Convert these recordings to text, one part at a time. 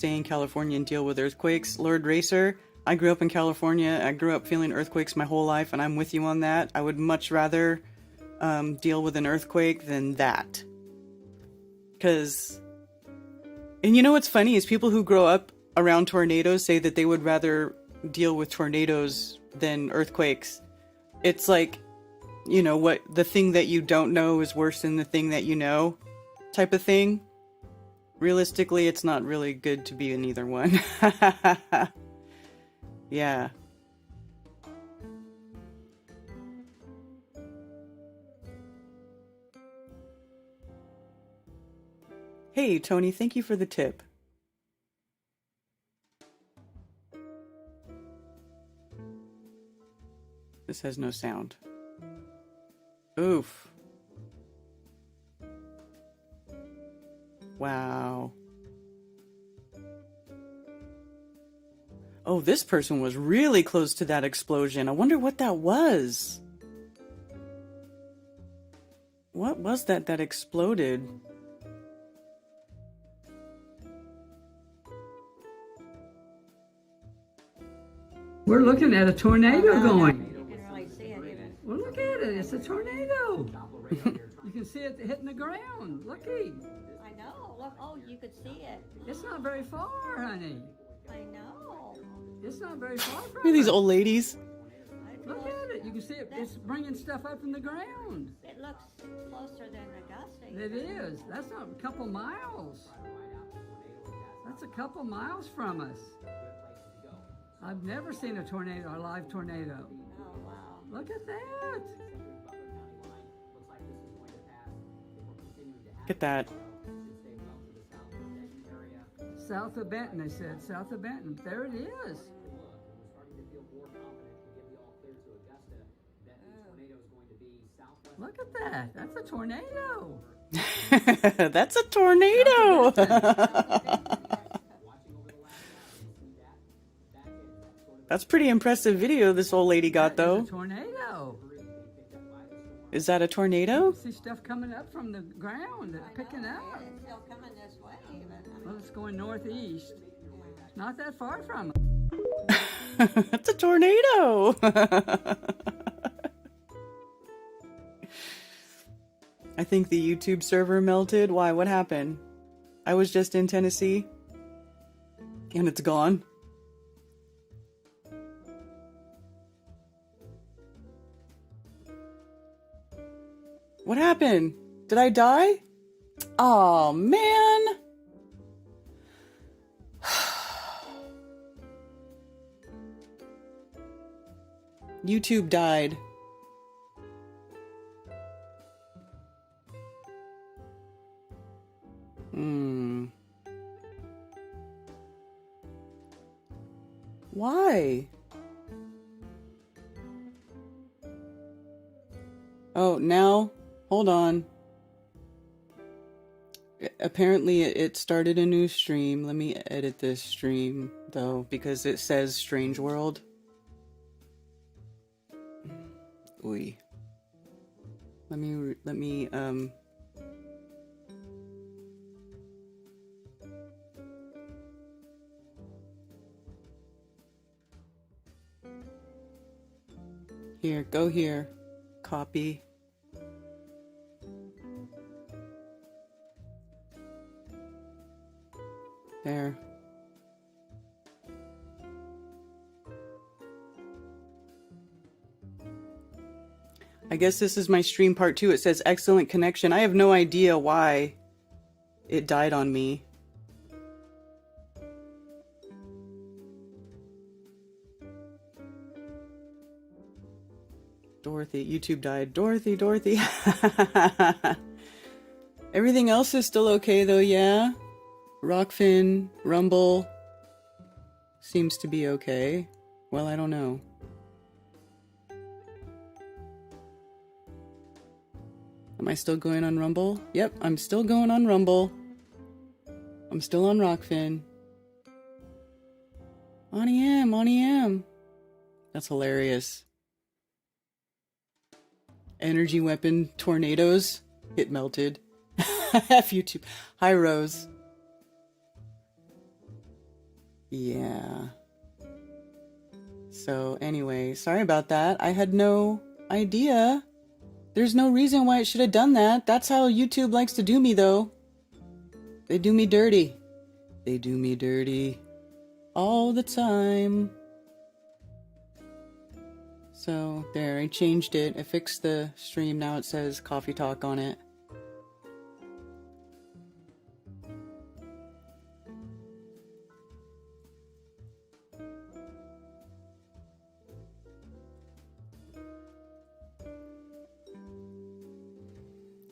stay in California and deal with earthquakes. Lord Racer, I grew up in California. I grew up feeling earthquakes my whole life, and I'm with you on that. I would much rather deal with an earthquake than that. And you know what's funny is people who grow up around tornadoes say that they would rather deal with tornadoes than earthquakes. It's like, you know, what the thing that you don't know is worse than the thing that you know type of thing. Realistically, it's not really good to be in either one. Yeah. Hey, Tony, thank you for the tip. This has no sound. Oof. Wow. Oh, this person was really close to that explosion. I wonder what that was. What was that exploded? We're looking at a tornado going. Well, look at it. It's a tornado. You can see it hitting the ground. Looky. I know. Look, oh, you could see it. It's not very far, honey. I know. It's not very far from Look at these us. old ladies. Look at it. You can see it. It's bringing stuff up from the ground. It looks closer than Augusta. It is. That's not a couple miles. That's a couple miles from us. I've never seen a tornado, a live tornado. Oh, wow. Look at that. Look at that. South of Benton, they said. South of Benton. There it is. Look at that. That's a tornado. That's a tornado. That's pretty impressive video this old lady got, though. It's a tornado. Is that a tornado? See stuff coming up from the ground. It's picking up. It's still coming this way, but Well, it's going northeast. It's not that far from us. That's a tornado. I think the YouTube server melted. Why? What happened? I was just in Tennessee and it's gone. What happened? Did I die? Oh man. YouTube died. Why? Oh, now, hold on. Apparently it started a new stream. Let me edit this stream, though, because it says Strange World. Oy. Let me here, go here. Copy. There. I guess this is my stream part 2. It says excellent connection. I have no idea why it died on me. Dorothy, YouTube died. Dorothy. Everything else is still okay though, yeah? Rockfin, Rumble seems to be okay. Well, I don't know. Am I still going on Rumble? Yep, I'm still going on Rumble. I'm still on Rockfin. On EM. That's hilarious. Energy weapon tornadoes. It melted. F YouTube. Hi, Rose. Yeah. So anyway, sorry about that. I had no idea. There's no reason why it should have done that. That's how YouTube likes to do me, though. They do me dirty. They do me dirty all the time. So there, I changed it. I fixed the stream. Now it says Coffee Talk on it.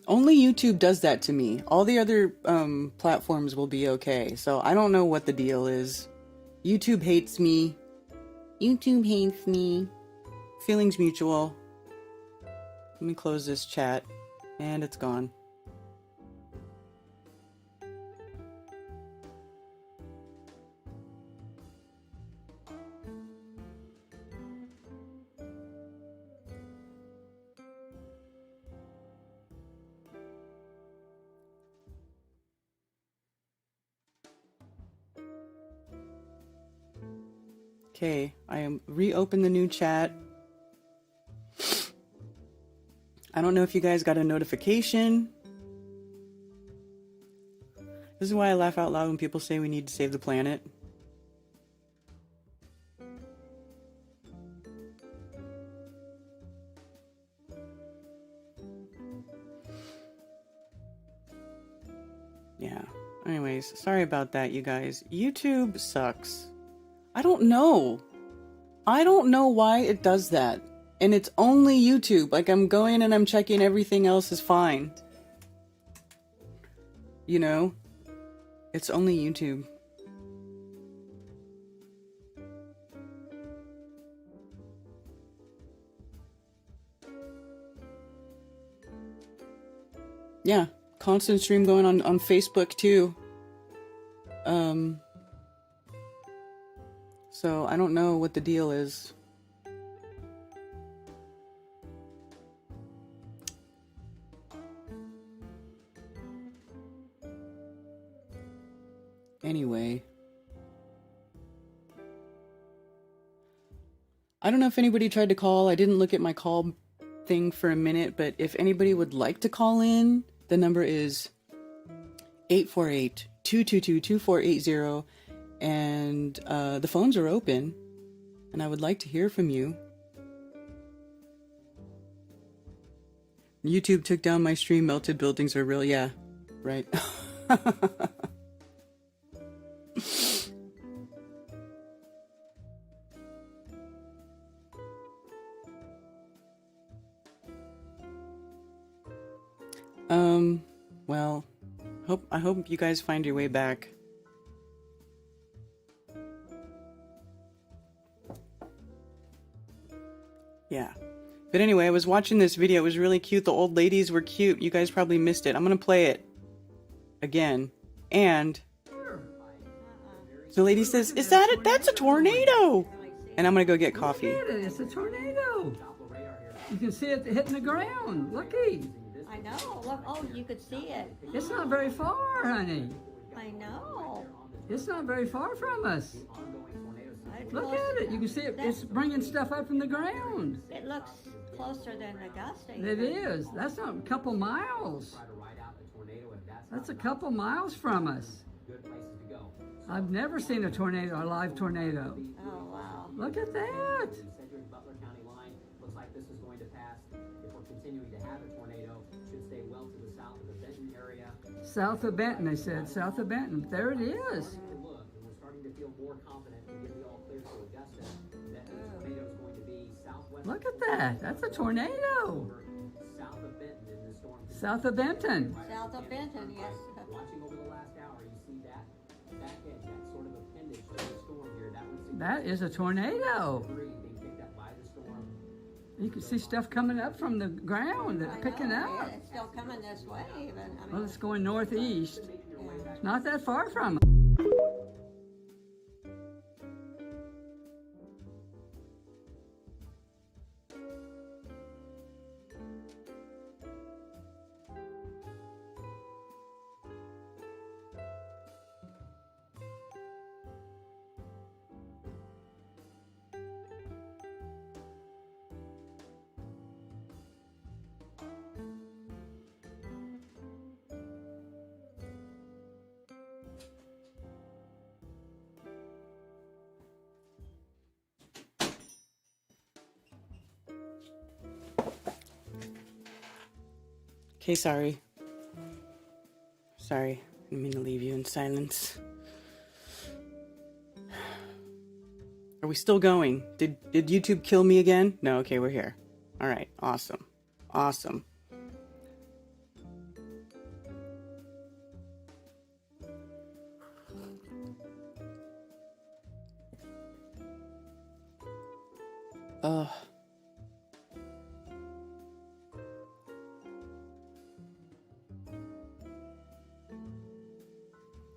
Only YouTube does that to me. All the other platforms will be okay. So I don't know what the deal is. YouTube hates me. YouTube hates me. Feelings mutual. Let me close this chat. And it's gone. Okay, I am reopen the new chat. I don't know if you guys got a notification. This is why I laugh out loud when people say we need to save the planet. Yeah. Anyways, sorry about that, you guys. YouTube sucks. I don't know. I don't know why it does that. And it's only YouTube. Like, I'm going and I'm checking everything else is fine. You know? It's only YouTube. Yeah. Constant stream going on Facebook too. So I don't know what the deal is. Anyway. I don't know if anybody tried to call. I didn't look at my call thing for a minute, but if anybody would like to call in, the number is 848-222-2480, and the phones are open, and I would like to hear from you. YouTube took down my stream. Melted buildings are real. Yeah, right. Well, I hope you guys find your way back. Yeah. But anyway, I was watching this video. It was really cute. The old ladies were cute. You guys probably missed it. I'm going to play it again. And the lady says, "Is that it? That's a tornado." And I'm going to go get coffee. Look at it. It's a tornado. You can see it hitting the ground. Looky. I know. Look, oh, you could see it. It's not very far, honey. I know. It's not very far from us. It's Look close- at it. You can see it. It's bringing stuff up from the ground. It looks closer than Augusta. It is. That's not a couple miles. That's a couple miles from us. I've never seen a tornado, a live tornado. Oh, wow. Look at that. Looks like this is going to pass. If we're continuing to have a tornado, should stay well to the south of the Benton area. South of Benton, they said. South of Benton. There it is. Look, and we're starting to feel more confident and give the all clear to Augusta that the tornado is going to be southwest. Look at that. That's a tornado. South of Benton in the storm. South of Benton. South of Benton, yes. Watching over the last hour, you see that edge, that sort of appendage to the storm here. That one's That is a tornado. being picked up by the storm. You can see stuff coming up from the ground. It's picking I know, up. It's still coming this way, even. I mean, Well, it's going northeast. yeah. It's not that far from us. Okay, sorry. Sorry, I didn't mean to leave you in silence. Are we still going? Did YouTube kill me again? No, okay, we're here. All right, awesome. Awesome.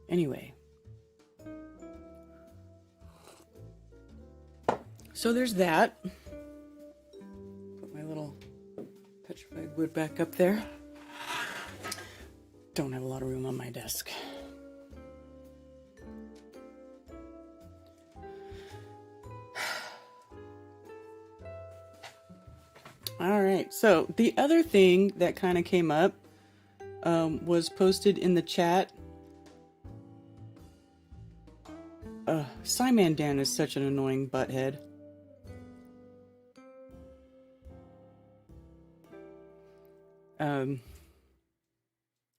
Anyway. So there's that. Put my little petrified wood back up there. Don't have a lot of room on my desk. All right, so the other thing that kind of came up was posted in the chat. Simon Dan is such an annoying butthead.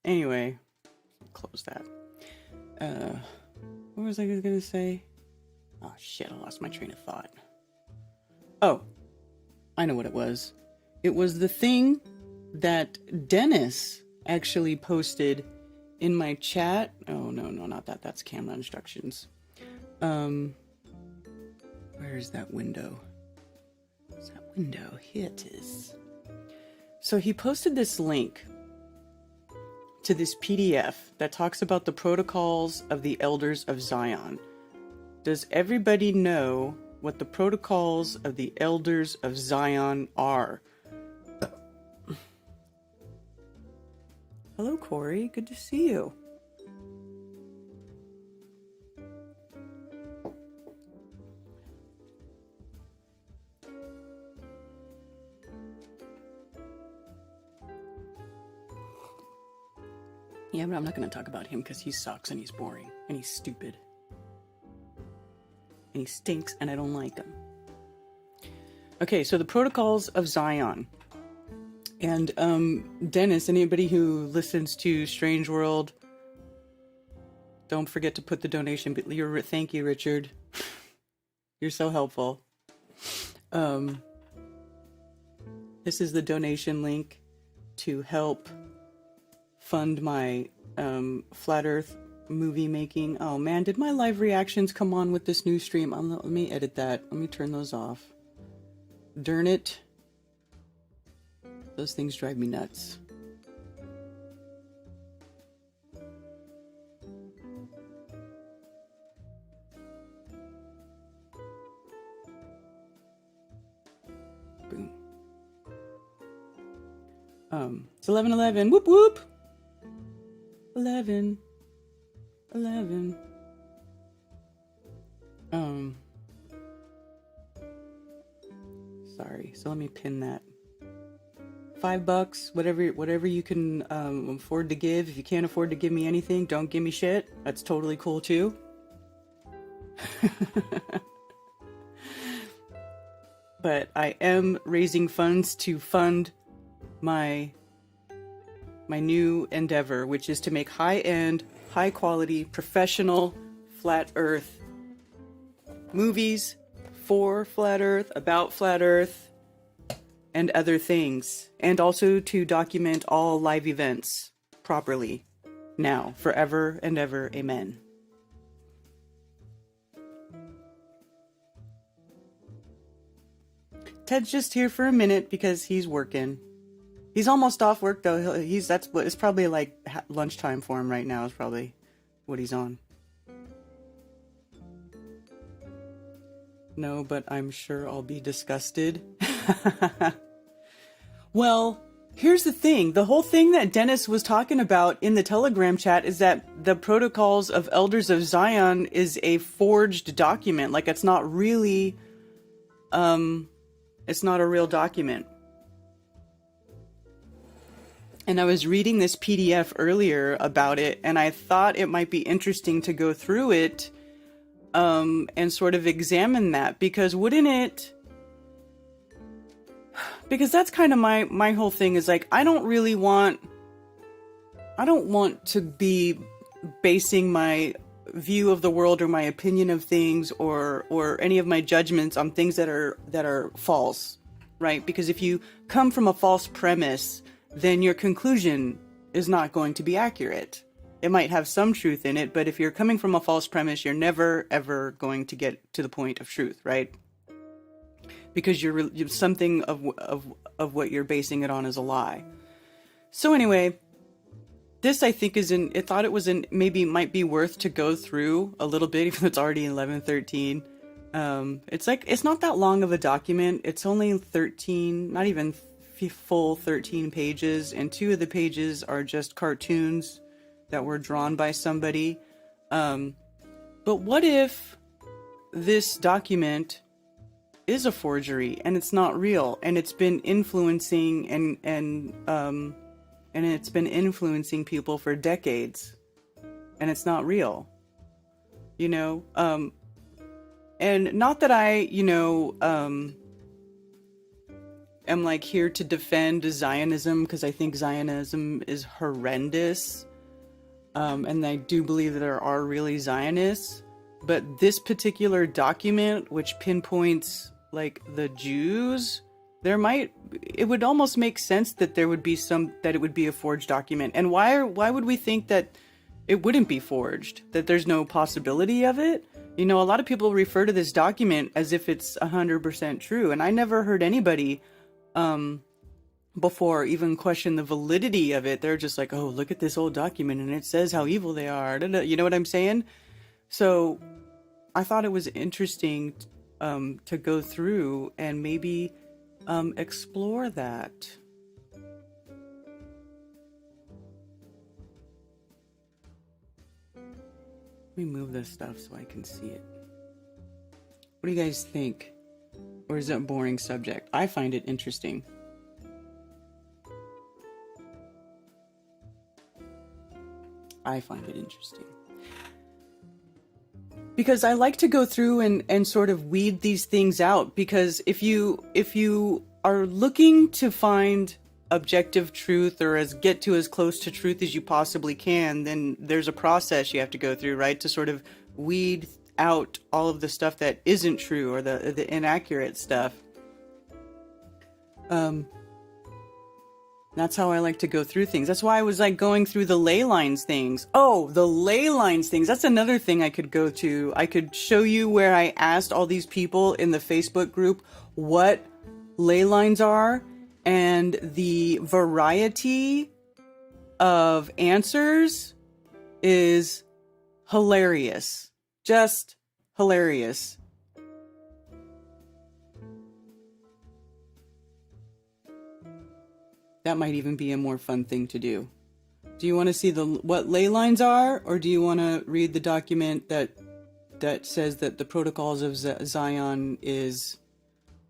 Anyway, close that. What was I gonna say? Oh shit, I lost my train of thought. Oh, I know what it was. It was the thing that Dennis actually posted in my chat. Oh, no, not that. That's camera instructions. Where is that window? Where's that window? Here it is. So he posted this link to this PDF that talks about the protocols of the Elders of Zion. Does everybody know what the protocols of the Elders of Zion are? Hello, Corey. Good to see you. Yeah, but I'm not going to talk about him because he sucks and he's boring and he's stupid. And he stinks and I don't like him. Okay, so the protocols of Zion. And Dennis, anybody who listens to Strange World, don't forget to put the donation. Thank you, Richard. You're so helpful. This is the donation link to help fund my Flat Earth movie making. Oh man, did my live reactions come on with this new stream? Let me edit that. Let me turn those off. Darn it. Those things drive me nuts. Boom. It's 11:11. Whoop whoop. 11. Sorry. So let me pin that. $5, whatever you can afford to give. If you can't afford to give me anything, don't give me shit. That's totally cool too. But I am raising funds to fund my new endeavor, which is to make high-end, high-quality, professional Flat Earth movies for Flat Earth, about Flat Earth, and other things, and also to document all live events properly, now, forever and ever, amen. Ted's just here for a minute because he's working. He's almost off work though. It's probably like lunchtime for him right now is probably what he's on. No, but I'm sure I'll be disgusted. Well, here's the thing. The whole thing that Dennis was talking about in the Telegram chat is that the protocols of Elders of Zion is a forged document. Like it's not really, it's not a real document. And I was reading this PDF earlier about it, and I thought it might be interesting to go through it, and sort of examine that, because wouldn't it... Because that's kind of my whole thing is like, I don't really want I don't want to be basing my view of the world or my opinion of things or any of my judgments on things that are false, right? Because if you come from a false premise, then your conclusion is not going to be accurate. It might have some truth in it, but if you're coming from a false premise, you're never ever going to get to the point of truth, right? Because you're something of what you're basing it on is a lie. So anyway, this I think I thought it was maybe might be worth to go through a little bit, even though it's already 11:13. It's not that long of a document. It's only 13, not even full 13 pages, and 2 of the pages are just cartoons that were drawn by somebody. But what if this document is a forgery and it's not real, and it's been influencing and it's been influencing people for decades, and it's not real, and not that I, am like here to defend Zionism, because I think Zionism is horrendous. And I do believe that there are really Zionists, but this particular document, which pinpoints like the Jews, it would almost make sense that there would be that it would be a forged document. And why would we think that it wouldn't be forged? That there's no possibility of it? A lot of people refer to this document as if it's 100% true, and I never heard anybody before even question the validity of it. They're just like, oh, look at this old document and it says how evil they are. You know what I'm saying? So I thought it was interesting to go through and maybe explore that. Let me move this stuff so I can see it. What do you guys think? Or is it a boring subject? I find it interesting. I find it interesting. Because I like to go through and sort of weed these things out, because if you are looking to find objective truth, or get to as close to truth as you possibly can, then there's a process you have to go through, right? To sort of weed out all of the stuff that isn't true, or the inaccurate stuff. That's how I like to go through things. That's why I was like going through the ley lines things. Oh, the ley lines things. That's another thing I could go to. I could show you where I asked all these people in the Facebook group what ley lines are, and the variety of answers is hilarious. Just hilarious. That might even be a more fun thing to do. Do you want to see what ley lines are, or do you want to read the document that says that the Protocols of Zion is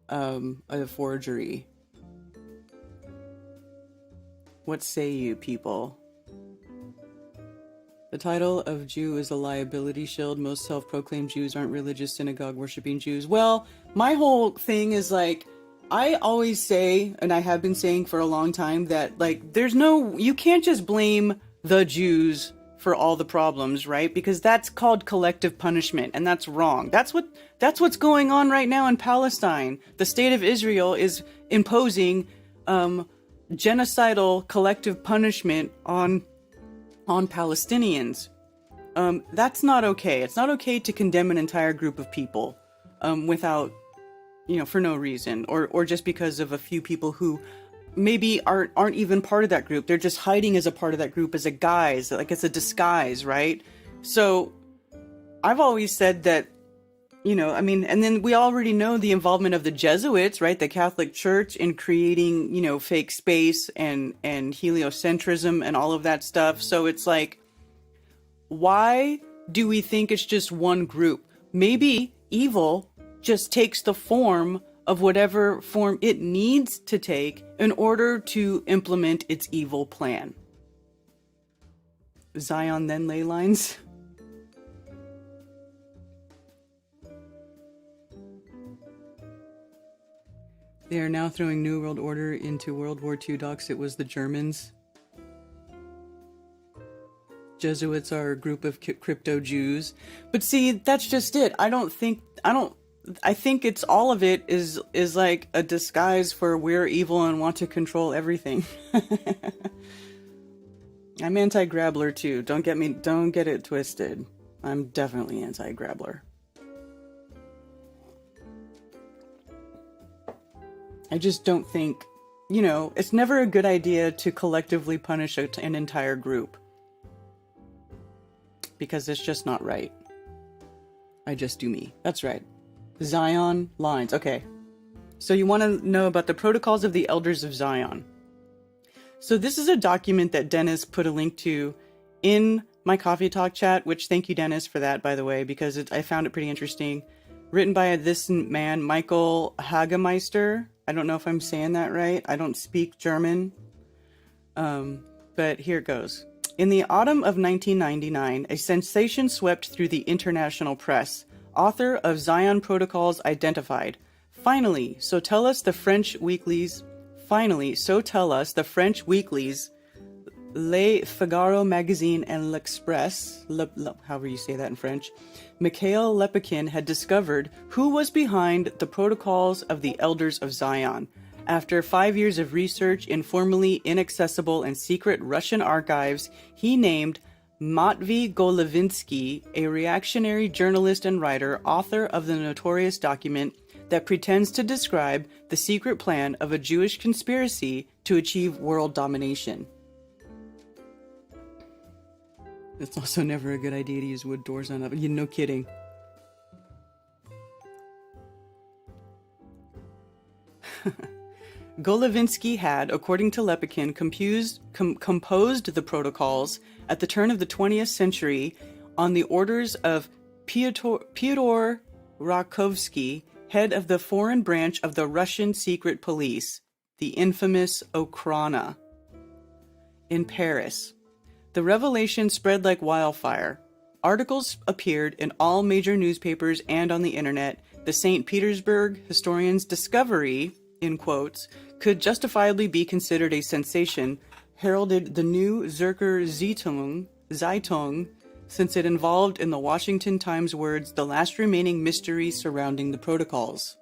a forgery? What say you, people? The title of Jew is a liability shield. Most self-proclaimed Jews aren't religious synagogue-worshipping Jews. Well, my whole thing is like, I always say, and I have been saying for a long time, that like you can't just blame the Jews for all the problems, right? Because that's called collective punishment, and that's wrong. That's what's going on right now in Palestine. The state of Israel is imposing genocidal collective punishment on Palestinians. That's not okay. It's not okay to condemn an entire group of people without, for no reason, or just because of a few people who maybe aren't even part of that group. They're just hiding as a part of that group as a guise, like it's a disguise, right? So I've always said that, and then we already know the involvement of the Jesuits, right? The Catholic Church in creating, fake space and heliocentrism and all of that stuff. So it's like, why do we think it's just one group? Maybe evil just takes the form of whatever form it needs to take in order to implement its evil plan. Zion then ley lines. They are now throwing New World Order into World War II docs. It was the Germans. Jesuits are a group of crypto Jews. But see, that's just it. I think it's all of it is like a disguise for we're evil and want to control everything. I'm anti-grabbler too. Don't get it twisted. I'm definitely anti-grabbler. I just don't think, it's never a good idea to collectively punish an entire group. Because it's just not right. I just do me. That's right. Zion lines. Okay. So you want to know about the protocols of the Elders of Zion. So this is a document that Dennis put a link to in my Coffee Talk chat, which thank you, Dennis, for that, by the way, because I found it pretty interesting. Written by this man, Michael Hagemeister. I don't know if I'm saying that right. I don't speak German. But here it goes. In the autumn of 1999, a sensation swept through the international press. Author of Zion Protocols identified. Finally, so tell us the French weeklies, Le Figaro magazine and L'Express, however you say that in French, Mikhail Lepkin had discovered who was behind the protocols of the Elders of Zion. After 5 years of research in formerly inaccessible and secret Russian archives, he named Matvey Golovinsky, a reactionary journalist and writer, author of the notorious document that pretends to describe the secret plan of a Jewish conspiracy to achieve world domination. It's also never a good idea to use wood doors on it. No kidding. Golovinsky had, according to Lepkin, composed the protocols at the turn of the 20th century on the orders of Fyodor Rakovsky, head of the foreign branch of the Russian secret police, the infamous Okhrana, in Paris. The revelation spread like wildfire. Articles appeared in all major newspapers and on the internet. The St. Petersburg historian's discovery, in quotes, could justifiably be considered a sensation, heralded the new Zürcher Zeitung, since it involved, in the Washington Times words, the last remaining mystery surrounding the protocols.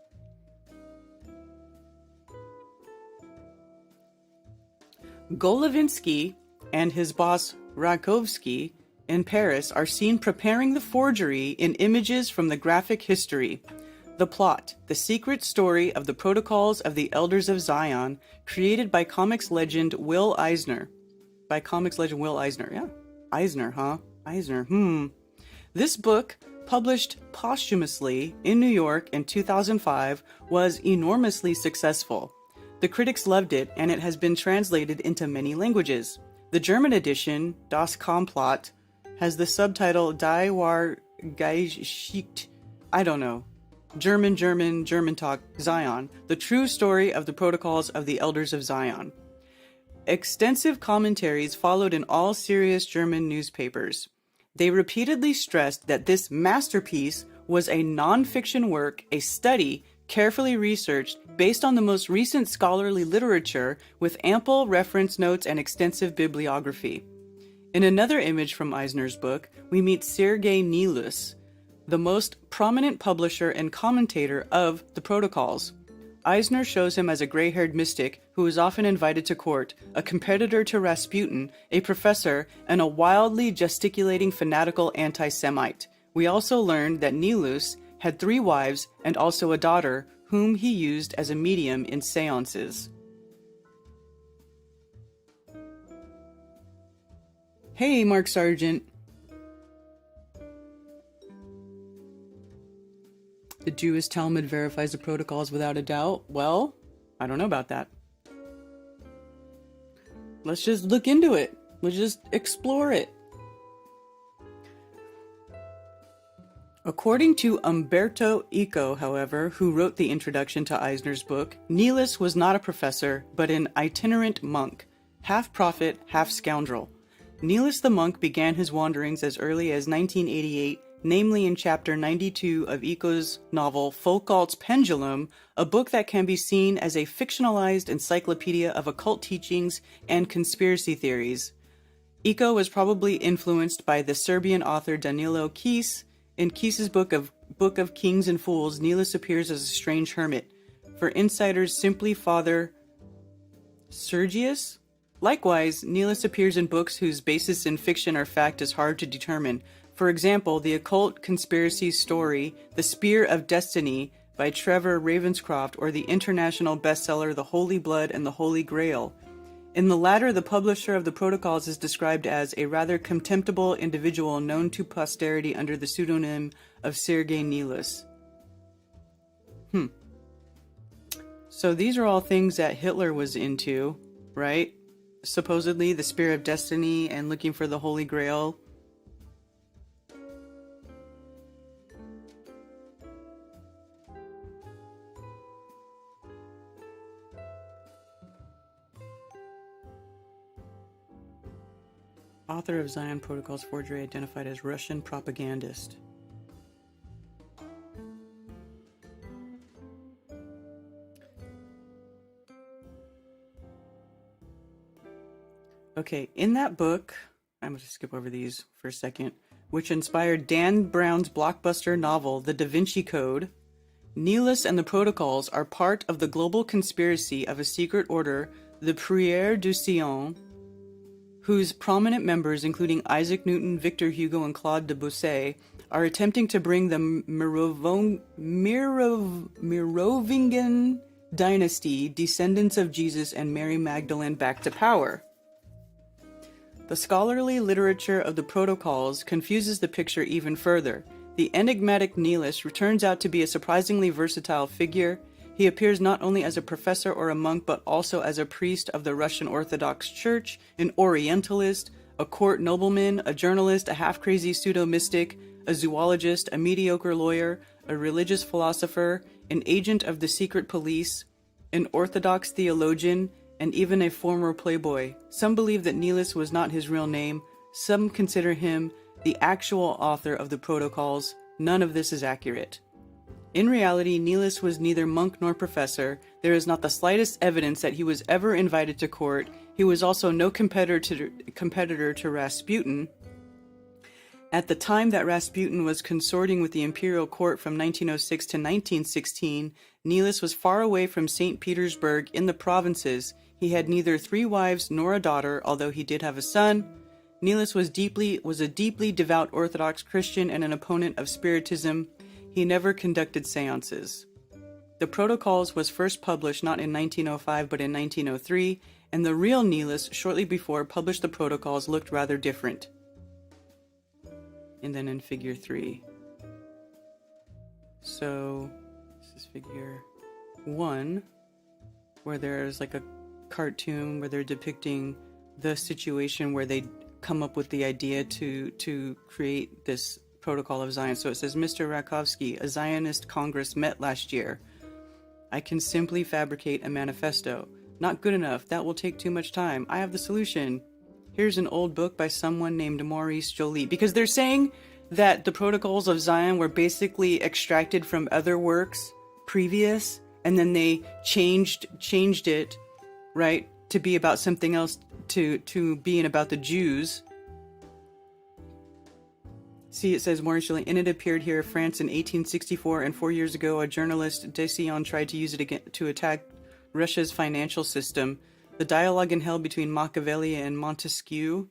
Golovinsky and his boss Rakovsky in Paris are seen preparing the forgery in images from the graphic history. The plot, the secret story of the protocols of the Elders of Zion, created by comics legend Will Eisner. Yeah. Eisner, huh? Eisner, This book, published posthumously in New York in 2005, was enormously successful. The critics loved it, and it has been translated into many languages. The German edition, Das Komplott, has the subtitle Die Wahr Geschichte, I don't know, German talk, Zion, the true story of the protocols of the Elders of Zion. Extensive commentaries followed in all serious German newspapers. They repeatedly stressed that this masterpiece was a non-fiction work, a study, carefully researched, based on the most recent scholarly literature, with ample reference notes and extensive bibliography. In another image from Eisner's book, we meet Sergei Nilus, the most prominent publisher and commentator of the protocols. Eisner shows him as a gray-haired mystic who is often invited to court, a competitor to Rasputin, a professor, and a wildly gesticulating fanatical anti-Semite. We also learned that Nilus had 3 wives and also a daughter, whom he used as a medium in seances. Hey, Mark Sargent. The Jewish Talmud verifies the protocols without a doubt. Well, I don't know about that. Let's just look into it. Let's just explore it. According to Umberto Eco, however, who wrote the introduction to Eisner's book, Nilus was not a professor, but an itinerant monk, half prophet, half scoundrel. Nilus the monk began his wanderings as early as 1988, namely in chapter 92 of Eco's novel Foucault's Pendulum, a book that can be seen as a fictionalized encyclopedia of occult teachings and conspiracy theories. Eco was probably influenced by the Serbian author Danilo Kis. In Kis's Book of Kings and Fools, Nilus appears as a strange hermit. For insiders, simply Father Sergius. Likewise, Nilus appears in books whose basis in fiction or fact is hard to determine. For example, the occult conspiracy story The Spear of Destiny by Trevor Ravenscroft, or the international bestseller The Holy Blood and the Holy Grail. In the latter, the publisher of the protocols is described as a rather contemptible individual known to posterity under the pseudonym of Sergei Nilus. So these are all things that Hitler was into, right? Supposedly the Spear of Destiny and looking for the Holy Grail. Author of Zion Protocols forgery identified as Russian propagandist. Okay, in that book, I'm going to skip over these for a second, which inspired Dan Brown's blockbuster novel, The Da Vinci Code, Nilus and the Protocols are part of the global conspiracy of a secret order, the Prière du Sion, whose prominent members, including Isaac Newton, Victor Hugo, and Claude Debussy, are attempting to bring the Merovingian dynasty, descendants of Jesus and Mary Magdalene, back to power. The scholarly literature of the Protocols confuses the picture even further. The enigmatic Nilus turns out to be a surprisingly versatile figure. He appears not only as a professor or a monk, but also as a priest of the Russian Orthodox Church, an Orientalist, a court nobleman, a journalist, a half-crazy pseudo-mystic, a zoologist, a mediocre lawyer, a religious philosopher, an agent of the secret police, an Orthodox theologian, and even a former playboy. Some believe that Nilus was not his real name. Some consider him the actual author of the Protocols. None of this is accurate. In reality, Nilus was neither monk nor professor. There is not the slightest evidence that he was ever invited to court. He was also no competitor to Rasputin. At the time that Rasputin was consorting with the imperial court from 1906 to 1916, Nilus was far away from St. Petersburg in the provinces. He had neither 3 wives nor a daughter, although he did have a son. Nilus was a deeply devout Orthodox Christian and an opponent of Spiritism. He never conducted seances. The Protocols was first published not in 1905 but in 1903, and the real Nilus, shortly before, published the Protocols, looked rather different. And then in figure 3. So, this is figure 1, where there's like a cartoon where they're depicting the situation where they come up with the idea to create this Protocol of Zion. So it says, Mr. Rakovsky, a Zionist Congress met last year. I can simply fabricate a manifesto. Not good enough. That will take too much time. I have the solution. Here's an old book by someone named Maurice Joly. Because they're saying that the Protocols of Zion were basically extracted from other works previous, and then they changed it, right, to be about something else, to being about the Jews. See, it says Maurice Joly, and it appeared here in France in 1864, and 4 years ago a journalist, Desian, tried to use it again to attack Russia's financial system. The dialogue in hell between Machiavelli and Montesquieu.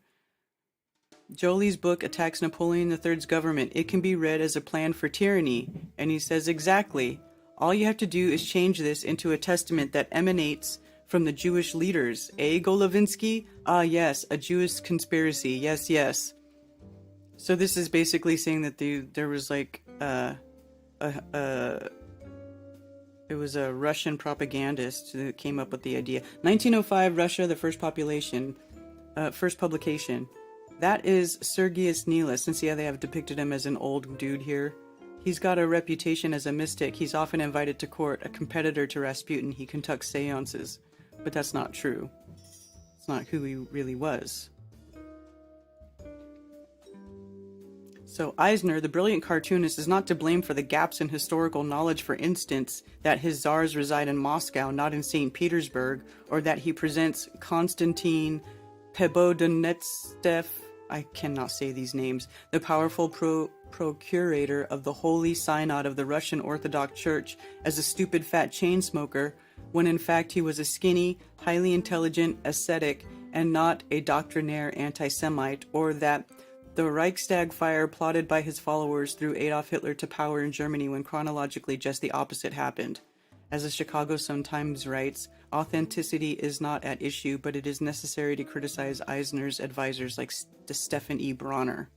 Joly's book attacks Napoleon III's government. It can be read as a plan for tyranny. And he says, exactly. All you have to do is change this into a testament that emanates from the Jewish leaders. Golovinsky? Ah, yes, a Jewish conspiracy. Yes, yes. So this is basically saying that there was like it was a Russian propagandist that came up with the idea. 1905, Russia, the first publication. That is Sergius Nilus. And see how they have depicted him as an old dude here? He's got a reputation as a mystic. He's often invited to court, a competitor to Rasputin. He conducts seances. But that's not true. It's not who he really was. So Eisner, the brilliant cartoonist, is not to blame for the gaps in historical knowledge, for instance, that his czars reside in Moscow, not in St. Petersburg, or that he presents Constantine Pebodonetstev, I cannot say these names, the powerful procurator of the Holy Synod of the Russian Orthodox Church, as a stupid fat chain smoker, when in fact he was a skinny, highly intelligent ascetic and not a doctrinaire anti-Semite, or that the Reichstag fire plotted by his followers threw Adolf Hitler to power in Germany when chronologically just the opposite happened. As the Chicago Sun-Times writes, authenticity is not at issue, but it is necessary to criticize Eisner's advisors like Stephen E. Bronner.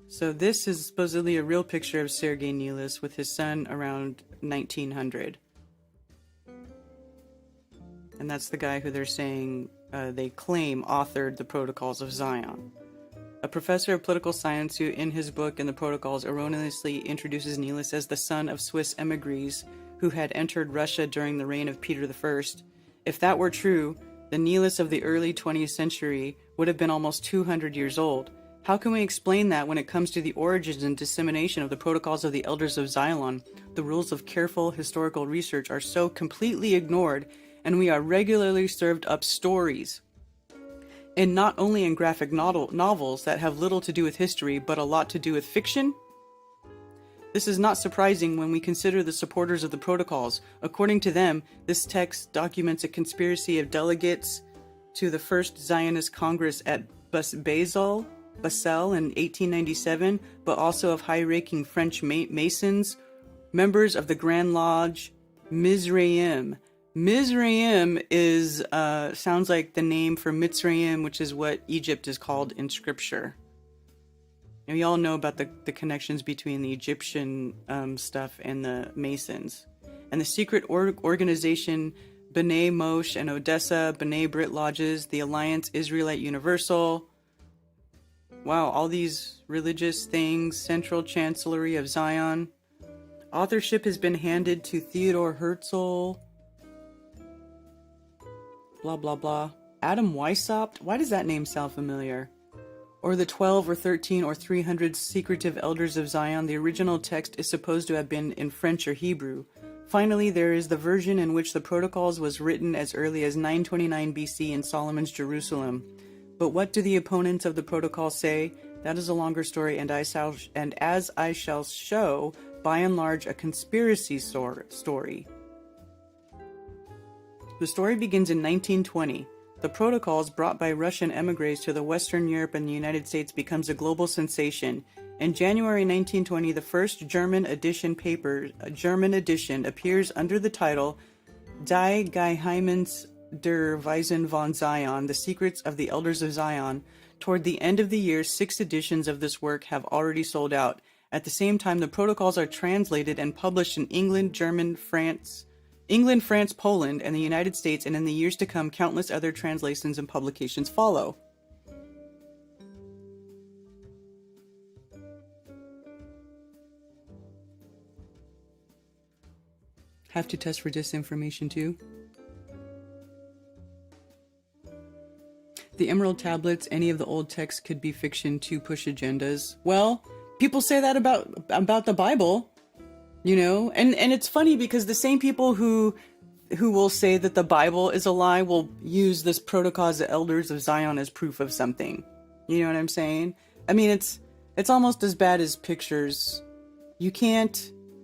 So this is supposedly a real picture of Sergei Nilus with his son around 1900. And that's the guy who they're saying they claim authored the Protocols of Zion. A professor of political science who, in his book In the Protocols, erroneously introduces Nilus as the son of Swiss emigres who had entered Russia during the reign of Peter I. If that were true, the Nilus of the early 20th century would have been almost 200 years old. How can we explain that when it comes to the origins and dissemination of the Protocols of the Elders of Zion? The rules of careful historical research are so completely ignored, and we are regularly served up stories, and not only in graphic novels that have little to do with history, but a lot to do with fiction? This is not surprising when we consider the supporters of the Protocols. According to them, this text documents a conspiracy of delegates to the First Zionist Congress at Basel in 1897, but also of high-ranking French Masons, members of the Grand Lodge Mizraim. Mizraim is sounds like the name for Mitzrayim, which is what Egypt is called in scripture. And we all know about the connections between the Egyptian stuff and the Masons. And the secret organization B'nai Moshe and Odessa, B'nai Brit Lodges, the Alliance Israelite Universal. Wow, all these religious things, Central Chancellery of Zion. Authorship has been handed to Theodore Herzl. Blah, blah, blah. Adam Weishaupt? Why does that name sound familiar? Or the 12 or 13 or 300 secretive elders of Zion. The original text is supposed to have been in French or Hebrew. Finally, there is the version in which the Protocols was written as early as 929 BC in Solomon's Jerusalem. But what do the opponents of the Protocol say? That is a longer story, and as I shall show, by and large, a conspiracy story. The story begins in 1920. The Protocols, brought by Russian emigres to the Western Europe and the United States, becomes a global sensation. In January 1920, the first German edition appears under the title Die Geheimnisse der Weisen von Zion, The Secrets of the Elders of Zion. Toward the end of the year, 6 editions of this work have already sold out. At the same time, the Protocols are translated and published in England, France, Poland, and the United States, and in the years to come, countless other translations and publications follow. Have to test for disinformation too. The Emerald Tablets, any of the old texts could be fiction to push agendas. Well, people say that about the Bible. You know, and it's funny because the same people who will say that the Bible is a lie will use this Protocols of Elders of Zion as proof of something. You know what I'm saying? I mean, it's almost as bad as pictures.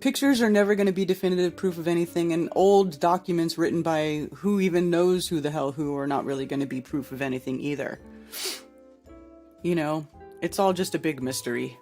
Pictures are never going to be definitive proof of anything, and old documents written by who even knows who the hell who are not really going to be proof of anything either. You know, it's all just a big mystery.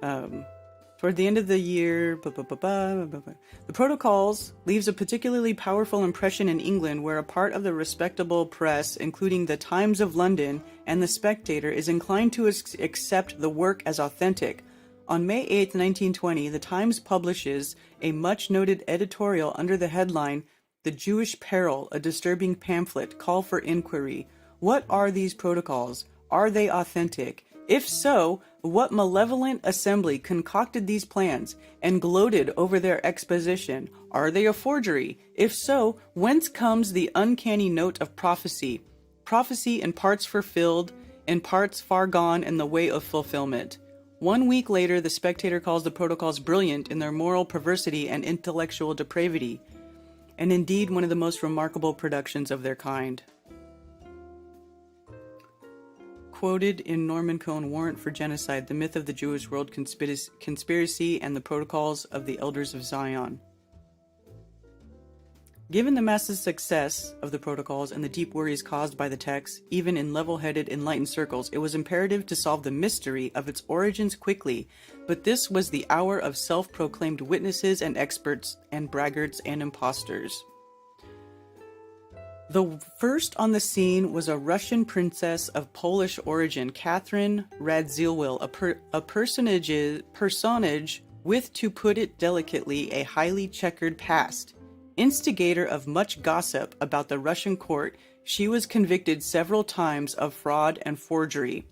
Toward the end of the year, the Protocols leaves a particularly powerful impression in England, where a part of the respectable press, including the Times of London and the Spectator, is inclined to accept the work as authentic. On May 8, 1920, the Times publishes a much-noted editorial under the headline, The Jewish Peril, a disturbing pamphlet, call for inquiry. What are these protocols? Are they authentic? If so, what malevolent assembly concocted these plans and gloated over their exposition? Are they a forgery? If so, whence comes the uncanny note of prophecy? Prophecy in parts fulfilled, in parts far gone in the way of fulfillment. 1 week later, the Spectator calls the Protocols brilliant in their moral perversity and intellectual depravity. and indeed one of the most remarkable productions of their kind. Quoted in Norman Cohn Warrant for Genocide, The Myth of the Jewish World Conspiracy and the Protocols of the Elders of Zion. Given the massive success of the protocols and the deep worries caused by the text, even in level-headed, enlightened circles, it was imperative to solve the mystery of its origins quickly, but this was the hour of self-proclaimed witnesses and experts and braggarts and impostors. The first on the scene was a Russian princess of Polish origin, Catherine Radziwill, a personage with, to put it delicately, a highly checkered past. Instigator of much gossip about the Russian court, she was convicted several times of fraud and forgery.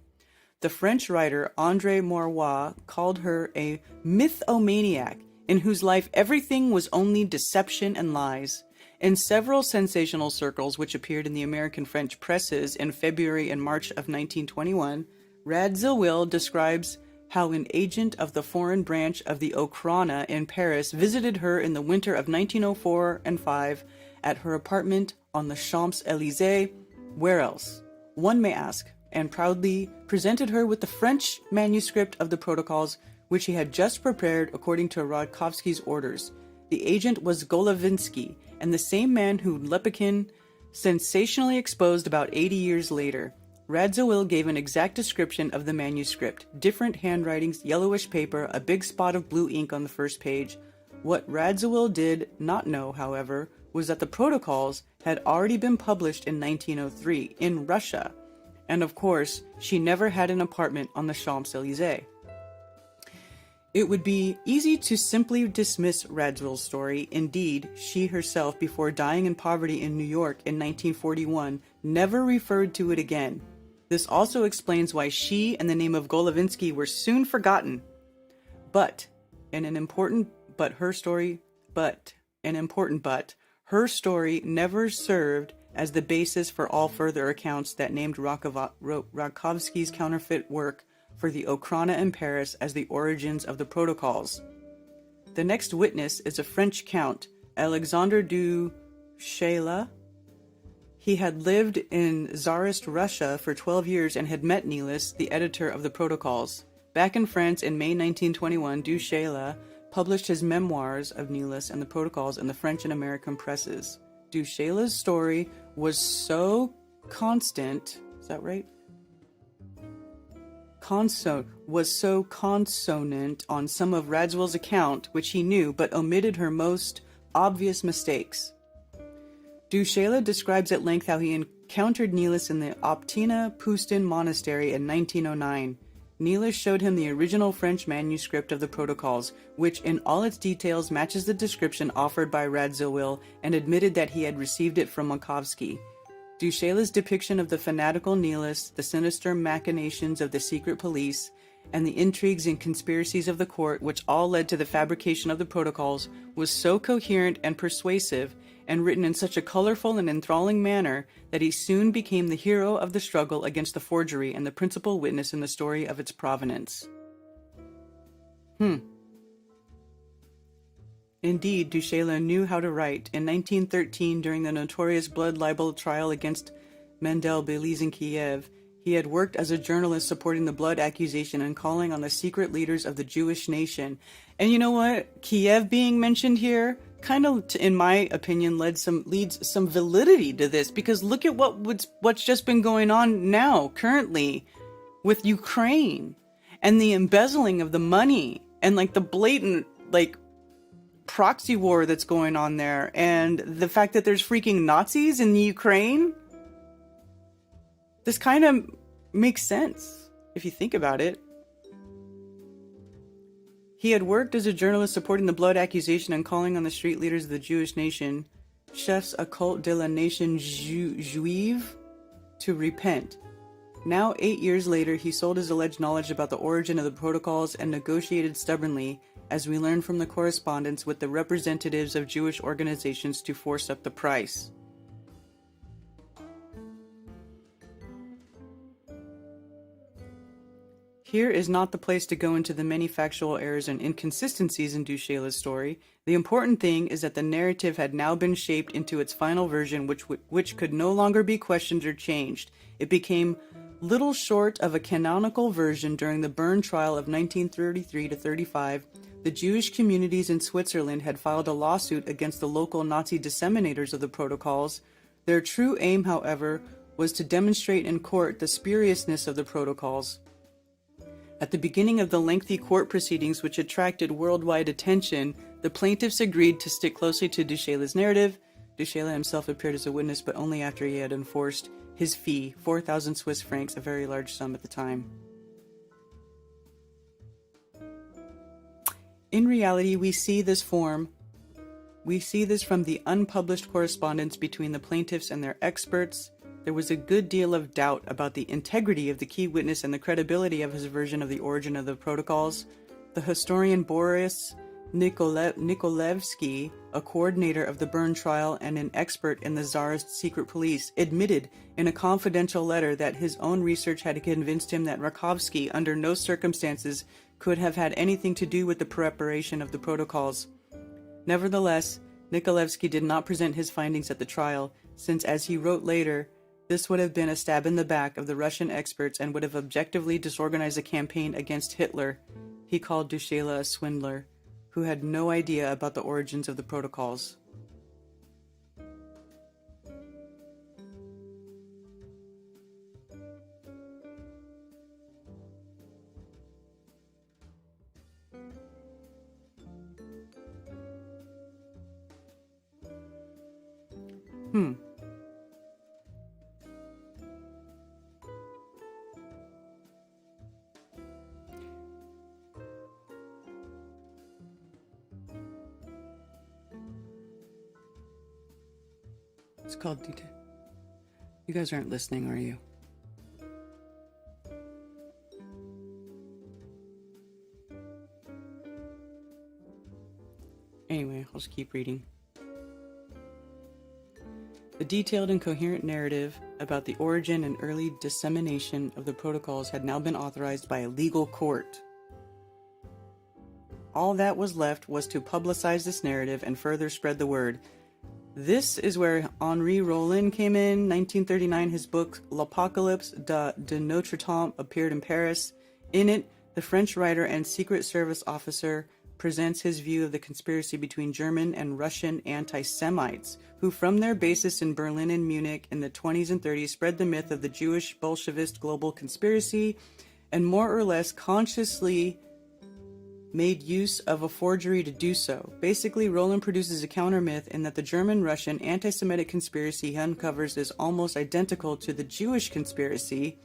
The French writer André Maurois called her a mythomaniac, in whose life everything was only deception and lies. In several sensational circles which appeared in the American French presses in February and March of 1921, Radziwill describes how an agent of the foreign branch of the Okhrana in Paris visited her in the winter of 1904 and 5 at her apartment on the Champs-Élysées. Where else? One may ask, and proudly presented her with the French manuscript of the protocols, which he had just prepared according to Rodkovsky's orders. The agent was Golovinsky, and the same man who Lepkin sensationally exposed about 80 years later. Radziwill gave an exact description of the manuscript, different handwritings, yellowish paper, a big spot of blue ink on the first page. What Radziwill did not know, however, was that the protocols had already been published in 1903 in Russia, and of course, she never had an apartment on the Champs-Élysées. It would be easy to simply dismiss Radziwill's story. Indeed, she herself, before dying in poverty in New York in 1941, never referred to it again. This also explains why she and the name of Golovinsky were soon forgotten. But her story never served as the basis for all further accounts that named Rodkovsky's counterfeit work for the Okhrana in Paris as the origins of the protocols. The next witness is a French count, Alexandre du Chayla. He had lived in Tsarist Russia for 12 years and had met Niels, the editor of the protocols. Back in France in May 1921, du Chayla published his memoirs of Niels and the protocols in the French and American presses. Du Chayla's story was so consonant on some of Radziwill's account, which he knew, but omitted her most obvious mistakes. Du Chayla describes at length how he encountered Niels in the Optina Pustin monastery in 1909. Niels showed him the original French manuscript of the protocols, which in all its details matches the description offered by Radziwill, and admitted that he had received it from Makovsky. Du Chayla's depiction of the fanatical Niels, the sinister machinations of the secret police, and the intrigues and conspiracies of the court, which all led to the fabrication of the protocols, was so coherent and persuasive, and written in such a colorful and enthralling manner, that he soon became the hero of the struggle against the forgery and the principal witness in the story of its provenance. Indeed, du Chayla knew how to write. In 1913, during the notorious blood libel trial against Mendel Belize in Kiev, he had worked as a journalist supporting the blood accusation and calling on the secret leaders of the Jewish nation. And you know what? Kiev being mentioned here kind of, in my opinion, leads some validity to this, because look at what's just been going on now, currently, with Ukraine, and the embezzling of the money, and like the blatant proxy war that's going on there, and the fact that there's freaking Nazis in the Ukraine. This kind of makes sense if you think about it. He had worked as a journalist supporting the blood accusation and calling on the street leaders of the Jewish nation, chefs occult de la nation juive, to repent. Now, 8 years later, he sold his alleged knowledge about the origin of the protocols and negotiated stubbornly, as we learn from the correspondence, with the representatives of Jewish organizations to force up the price. Here is not the place to go into the many factual errors and inconsistencies in Du Chaillu's story. The important thing is that the narrative had now been shaped into its final version, which could no longer be questioned or changed. It became little short of a canonical version during the Bern trial of 1933 to 35. The Jewish communities in Switzerland had filed a lawsuit against the local Nazi disseminators of the protocols. Their true aim, however, was to demonstrate in court the spuriousness of the protocols. At the beginning of the lengthy court proceedings which attracted worldwide attention, the plaintiffs agreed to stick closely to Du Chaillu's narrative. Du Chaillu himself appeared as a witness, but only after he had enforced his fee, 4,000 Swiss francs, a very large sum at the time. In reality, we see this from the unpublished correspondence between the plaintiffs and their experts. There was a good deal of doubt about the integrity of the key witness and the credibility of his version of the origin of the protocols. The historian Boris Nikolevsky, a coordinator of the Bern trial and an expert in the Tsarist secret police, admitted in a confidential letter that his own research had convinced him that Rakovsky, under no circumstances, could have had anything to do with the preparation of the protocols. Nevertheless, Nikolevsky did not present his findings at the trial, since, as he wrote later, this would have been a stab in the back of the Russian experts and would have objectively disorganized a campaign against Hitler. He called Du Chaillu a swindler, who had no idea about the origins of the protocols. It's called detail. You guys aren't listening, are you? Anyway, I'll just keep reading. The detailed and coherent narrative about the origin and early dissemination of the protocols had now been authorized by a legal court. All that was left was to publicize this narrative and further spread the word. This is where Henri Rollin came in. 1939, his book L'Apocalypse de Notre Temps appeared in Paris. In it, the French writer and Secret Service officer presents his view of the conspiracy between German and Russian anti-Semites, who from their basis in Berlin and Munich in the 20s and 30s spread the myth of the Jewish Bolshevist global conspiracy and more or less consciously made use of a forgery to do so. Basically, Roland produces a counter-myth in that the German-Russian anti-Semitic conspiracy he uncovers is almost identical to the Jewish conspiracy.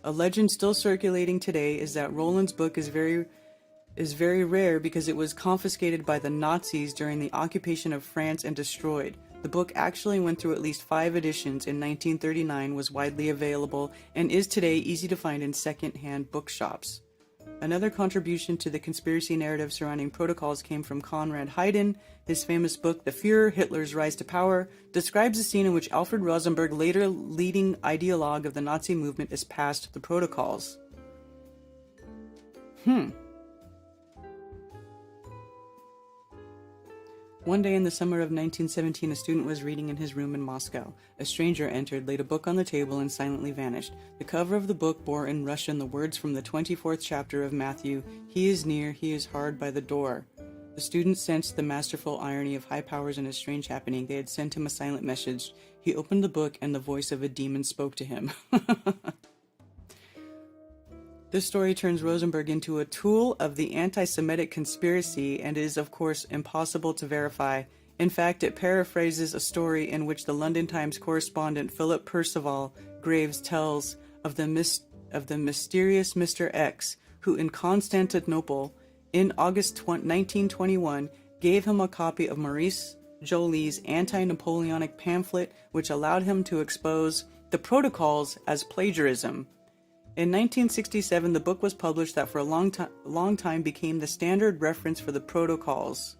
A legend still circulating today is that Roland's book is very rare because it was confiscated by the Nazis during the occupation of France and destroyed. The book actually went through at least 5 editions in 1939, was widely available, and is today easy to find in second-hand bookshops. Another contribution to the conspiracy narrative surrounding protocols came from Konrad Hayden. His famous book, The Führer, Hitler's Rise to Power, describes a scene in which Alfred Rosenberg, later leading ideologue of the Nazi movement, is passed the protocols. One day in the summer of 1917, a student was reading in his room in Moscow. A stranger entered, laid a book on the table, and silently vanished. The cover of the book bore in Russian the words from the 24th chapter of Matthew, "He is near, he is hard by the door." The student sensed the masterful irony of high powers in a strange happening. They had sent him a silent message. He opened the book, and the voice of a demon spoke to him. This story turns Rosenberg into a tool of the anti-Semitic conspiracy and is, of course, impossible to verify. In fact, it paraphrases a story in which the London Times correspondent Philip Percival Graves tells of the mysterious Mr. X, who in Constantinople, in August 1921, gave him a copy of Maurice Joly's anti-Napoleonic pamphlet, which allowed him to expose the protocols as plagiarism. In 1967, the book was published that for a long time became the standard reference for the protocols.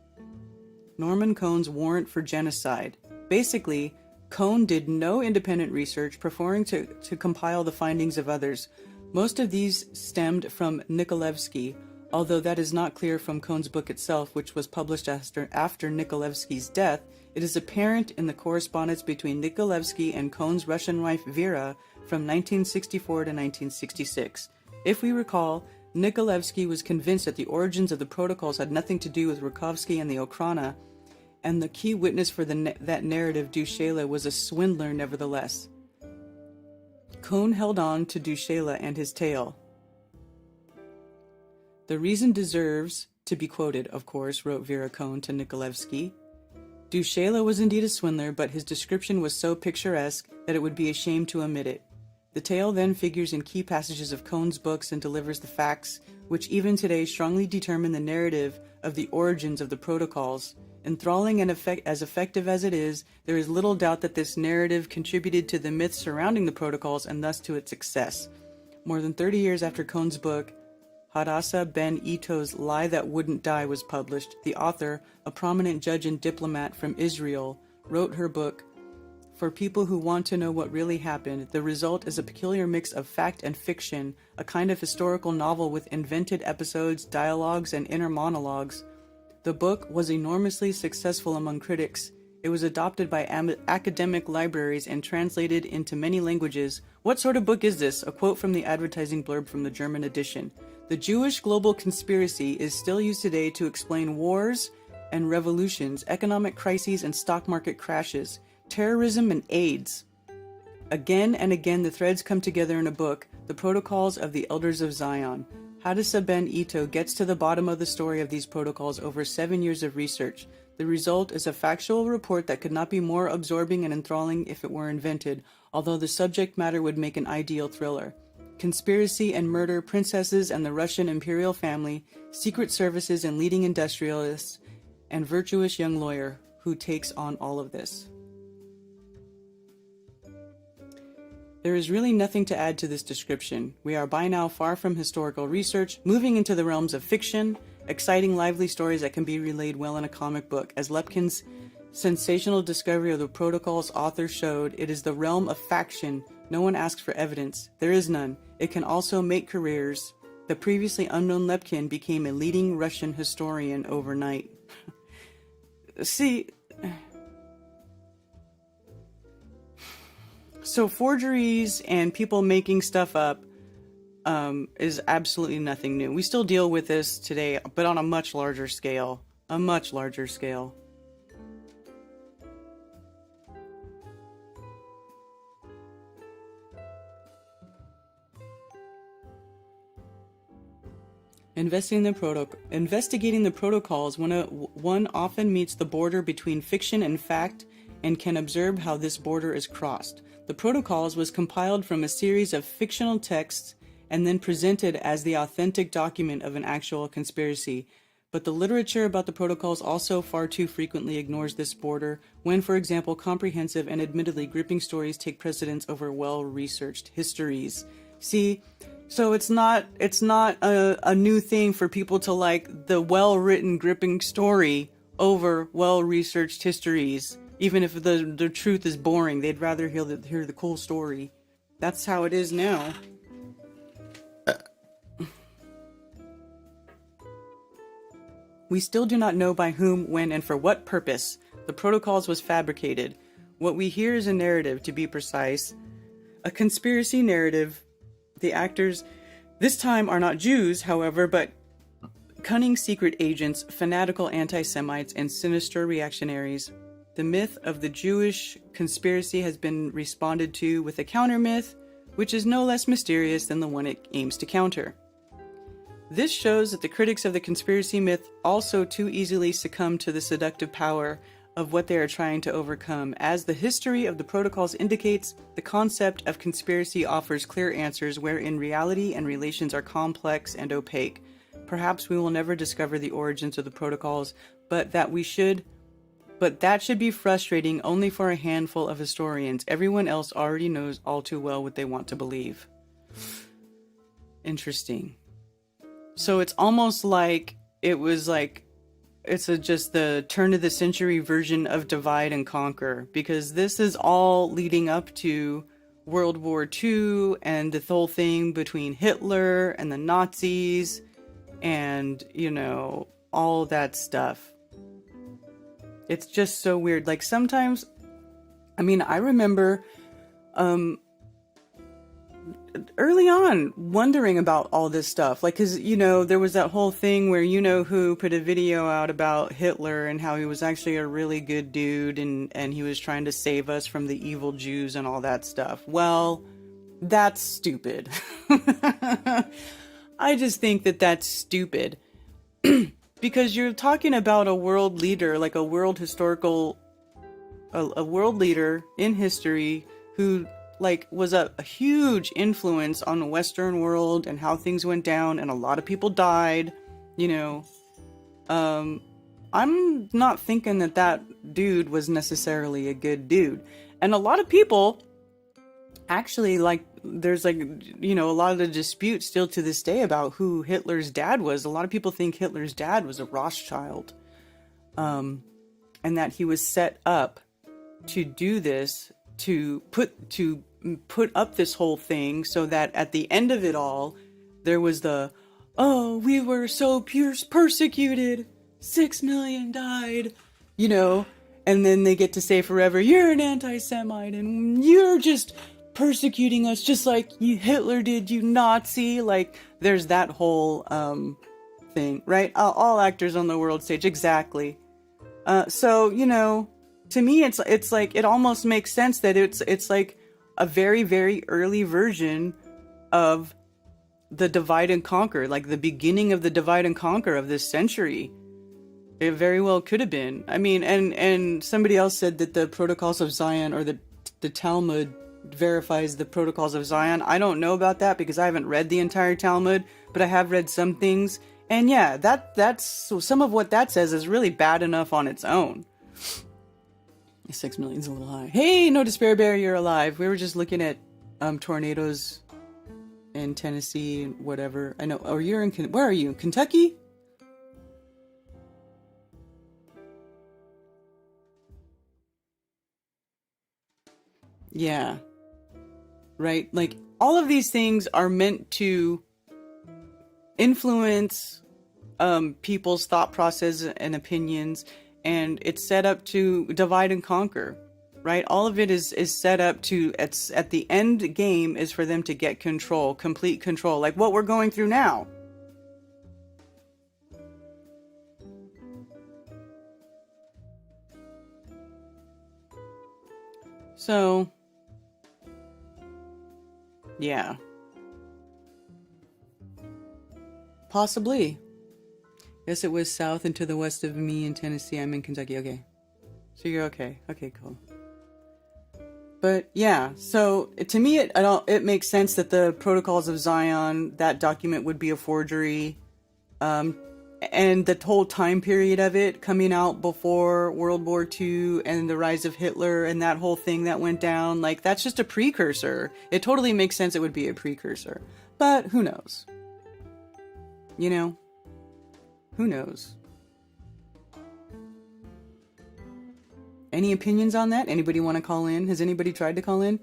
Norman Cohn's Warrant for Genocide. Basically, Cohn did no independent research, preferring to compile the findings of others. Most of these stemmed from Nikolevsky, although that is not clear from Cohn's book itself, which was published after Nikolevsky's death. It is apparent in the correspondence between Nikolevsky and Cohn's Russian wife Vera from 1964 to 1966. If we recall, Nikolevsky was convinced that the origins of the protocols had nothing to do with Rakovsky and the Okhrana, and the key witness for that narrative, Dushela, was a swindler nevertheless. Cohn held on to Dushela and his tale. The reason deserves to be quoted, of course, wrote Vera Cohn to Nikolevsky. Dushela was indeed a swindler, but his description was so picturesque that it would be a shame to omit it. The tale then figures in key passages of Cohn's books and delivers the facts, which even today strongly determine the narrative of the origins of the protocols. Enthralling and as effective as it is, there is little doubt that this narrative contributed to the myths surrounding the protocols and thus to its success. More than 30 years after Cohn's book, Hadassah Ben Ito's Lie That Wouldn't Die was published, the author, a prominent judge and diplomat from Israel, wrote her book, For people who want to know what really happened. The result is a peculiar mix of fact and fiction, a kind of historical novel with invented episodes, dialogues, and inner monologues. The book was enormously successful among critics. It was adopted by academic libraries and translated into many languages. What sort of book is this? A quote from the advertising blurb from the German edition. The Jewish global conspiracy is still used today to explain wars and revolutions, economic crises and stock market crashes, terrorism and AIDS. Again and again the threads come together in a book, The Protocols of the Elders of Zion. Hadassah Ben Ito gets to the bottom of the story of these protocols over 7 years of research. The result is a factual report that could not be more absorbing and enthralling if it were invented, although the subject matter would make an ideal thriller. Conspiracy and murder, princesses and the Russian imperial family, secret services and leading industrialists, and virtuous young lawyer who takes on all of this. There is really nothing to add to this description. We are by now far from historical research, moving into the realms of fiction, exciting, lively stories that can be relayed well in a comic book. As Lepkin's sensational discovery of the protocols author showed, it is the realm of faction. No one asks for evidence. There is none. It can also make careers. The previously unknown Lepkin became a leading Russian historian overnight. See, so forgeries and people making stuff up is absolutely nothing new. We still deal with this today, but on a much larger scale. A much larger scale. Investigating the protocols, one often meets the border between fiction and fact and can observe how this border is crossed. The Protocols was compiled from a series of fictional texts and then presented as the authentic document of an actual conspiracy. But the literature about the Protocols also far too frequently ignores this border when, for example, comprehensive and admittedly gripping stories take precedence over well-researched histories. See, so it's not a new thing for people to like the well-written, gripping story over well-researched histories. Even if the truth is boring, they'd rather hear the cool story. That's how it is now. We still do not know by whom, when, and for what purpose the Protocols was fabricated. What we hear is a narrative, to be precise. A conspiracy narrative. The actors this time are not Jews, however, but cunning secret agents, fanatical anti-Semites, and sinister reactionaries. The myth of the Jewish conspiracy has been responded to with a counter-myth, which is no less mysterious than the one it aims to counter. This shows that the critics of the conspiracy myth also too easily succumb to the seductive power of what they are trying to overcome. As the history of the Protocols indicates, the concept of conspiracy offers clear answers wherein reality and relations are complex and opaque. Perhaps we will never discover the origins of the Protocols, but that should be frustrating only for a handful of historians. Everyone else already knows all too well what they want to believe. Interesting. So it's almost like it's just the turn of the century version of divide and conquer, because this is all leading up to World War II and the whole thing between Hitler and the Nazis and, you know, all that stuff. It's just so weird. Like sometimes, I mean, I remember early on wondering about all this stuff. Like, cause, you know, there was that whole thing where, you know, who put a video out about Hitler and how he was actually a really good dude and he was trying to save us from the evil Jews and all that stuff. Well, that's stupid. I just think that that's stupid. Because you're talking about a world leader, like a world historical, a world leader in history who like was a huge influence on the Western world and how things went down, and a lot of people died, you know. I'm not thinking that that dude was necessarily a good dude. And a lot of people actually, like, there's like, you know, a lot of the dispute still to this day about who Hitler's dad was. A lot of people think Hitler's dad was a Rothschild, and that he was set up to do this, to put up this whole thing so that at the end of it all, there was the, oh, we were so persecuted, 6 million died, you know, and then they get to say forever, you're an anti-Semite and you're just persecuting us just like Hitler did, you Nazi. Like, there's that whole thing, right? All actors on the world stage, exactly. So, you know, to me, it's like, it almost makes sense that it's like a very, very early version of the divide and conquer, like the beginning of the divide and conquer of this century. It very well could have been. I mean, and somebody else said that the Protocols of Zion, or the Talmud verifies the Protocols of Zion. I don't know about that because I haven't read the entire Talmud, but I have read some things. And yeah, that's some of what that says is really bad enough on its own. 6 million's a little high. Hey, No Despair Bear, you're alive. We were just looking at tornadoes in Tennessee and whatever. I know. Oh, you're in. Where are you? Kentucky? Yeah. Right? Like, all of these things are meant to influence people's thought process and opinions, and it's set up to divide and conquer, right? All of it is set up to, at the end game is for them to get control, complete control, like what we're going through now. So, yeah. Possibly. Yes, it was south and to the west of me in Tennessee. I'm in Kentucky. Okay. So you're okay. Okay, cool. But yeah, so to me, it makes sense that the Protocols of Zion, that document would be a forgery. And the whole time period of it coming out before World War II and the rise of Hitler and that whole thing that went down, like, that's just a precursor. It totally makes sense it would be a precursor. But who knows? You know? Who knows? Any opinions on that? Anybody want to call in? Has anybody tried to call in?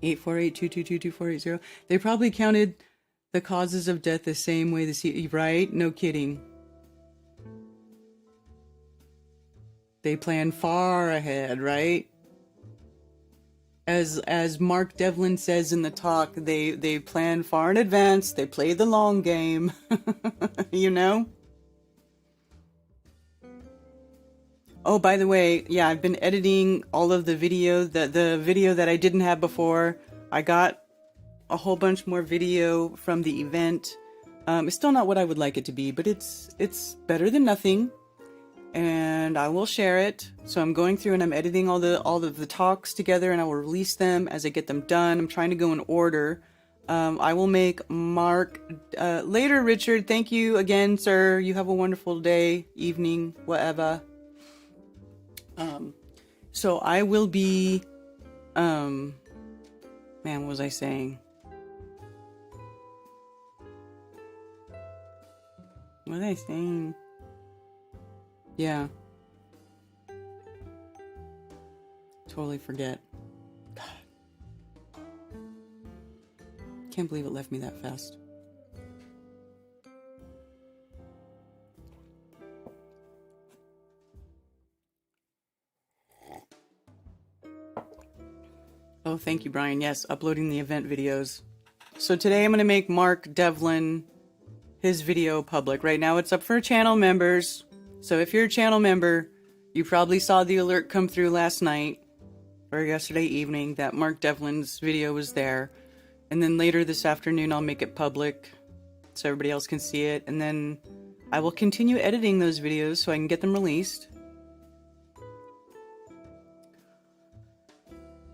848-222-2480. They probably counted the causes of death the same way right? No kidding. They plan far ahead, right? As Mark Devlin says in the talk, they plan far in advance. They play the long game. You know? Oh, by the way, yeah, I've been editing all of the video, the video that I didn't have before. I got a whole bunch more video from the event. It's still not what I would like it to be, but it's better than nothing. And I will share it. So I'm going through and I'm editing all of the talks together, and I will release them as I get them done. I'm trying to go in order. I will make Mark later. Richard, thank you again, sir. You have a wonderful day, evening, whatever. So I will be, man, what was I saying? What was I saying? Yeah. Totally forget. God. can't believe it left me that fast. Oh, thank you, Brian. Yes, uploading the event videos. So today I'm going to make Mark Devlin, his video public. Right now it's up for channel members. So if you're a channel member, you probably saw the alert come through last night or yesterday evening that Mark Devlin's video was there. And then later this afternoon, I'll make it public so everybody else can see it. And then I will continue editing those videos so I can get them released.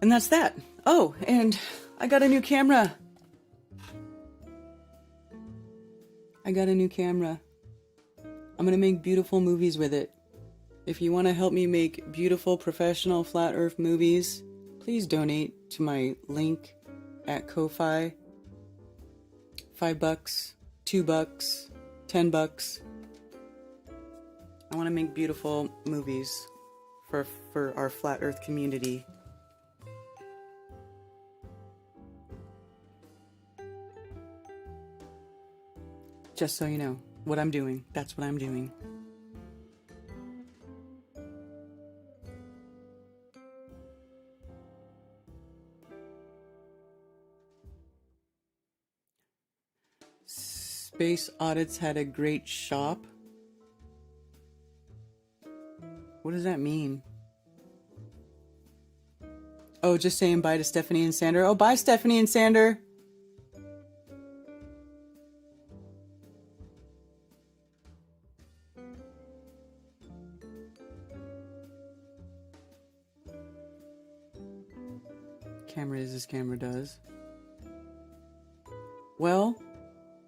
And that's that. Oh, and I got a new camera. I'm going to make beautiful movies with it. If you want to help me make beautiful professional flat earth movies, please donate to my link at Ko-Fi. $5, $2, $10. I want to make beautiful movies for our flat earth community. Just so you know what I'm doing. That's what I'm doing. Space Audits had a great shop. What does that mean? Oh, just saying bye to Stephanie and Sander. Oh, bye, Stephanie and Sander. Camera is as camera does. Well,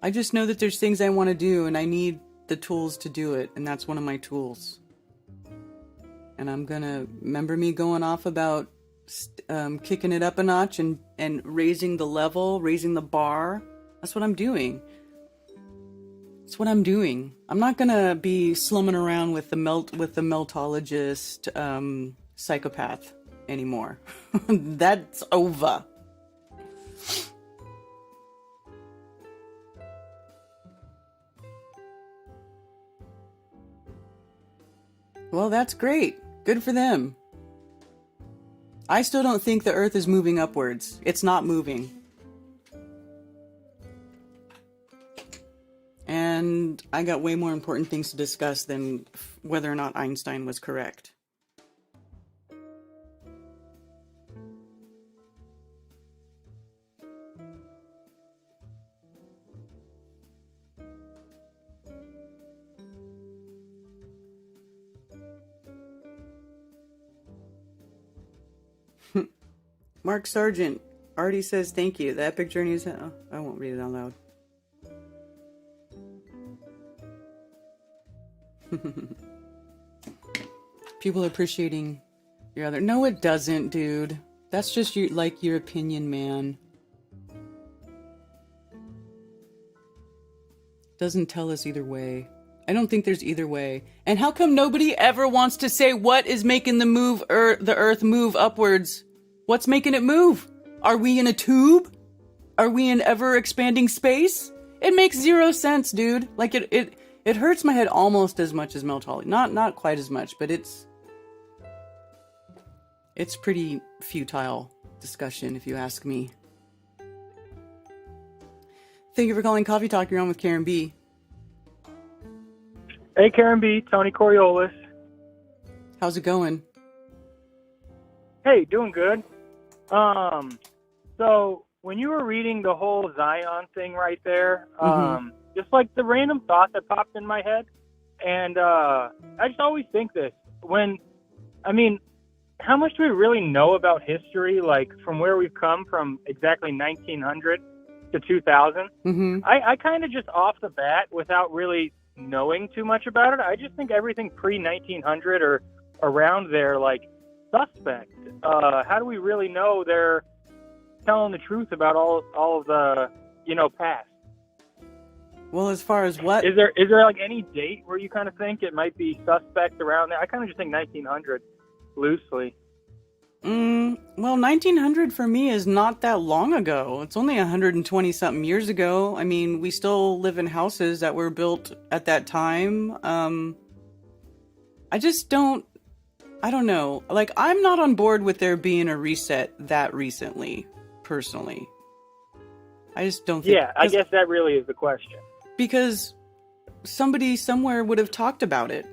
I just know that there's things I want to do and I need the tools to do it, and that's one of my tools. And I'm gonna remember me going off about kicking it up a notch and raising the level, raising the bar. That's what I'm doing. That's what I'm doing. I'm not gonna be slumming around with the meltologist psychopath anymore. That's over. Well, that's great. Good for them. I still don't think the Earth is moving upwards. It's not moving. And I got way more important things to discuss than whether or not Einstein was correct. Mark Sargent already says thank you. The epic journey is... Oh, I won't read it out loud. People appreciating your other... No, it doesn't, dude. That's just your opinion, man. Doesn't tell us either way. I don't think there's either way. And how come nobody ever wants to say what is making the Earth move upwards? What's making it move? Are we in a tube? Are we in ever-expanding space? It makes zero sense, dude. Like, it hurts my head almost as much as meltology. Not quite as much, but it's pretty futile discussion, if you ask me. Thank you for calling Coffee Talk. You're on with Karen B. Hey, Karen B. Tony Coriolis. How's it going? Hey, doing good. So when you were reading the whole Zion thing right there, just like the random thought that popped in my head, and I just always think this, how much do we really know about history, like from where we've come from exactly 1900 to 2000? I kind of just off the bat, without really knowing too much about it, I just think everything pre-1900 or around there, like, suspect. How do we really know they're telling the truth about all of the, past? Well, as far as what? Is there like any date where you kind of think it might be suspect around there? I kind of just think 1900 loosely. Well, 1900 for me is not that long ago. It's only 120 something years ago. I mean, we still live in houses that were built at that time. I just don't, I don't know. Like, I'm not on board with there being a reset that recently, personally. I just don't think. Yeah, I guess that really is the question. Because somebody somewhere would have talked about it.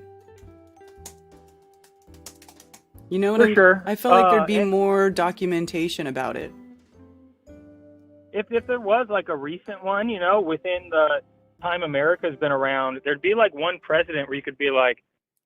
You know what For sure. I felt like there'd be and more documentation about it. if there was like a recent one, you know, within the time America's been around, there'd be like one president where you could be like,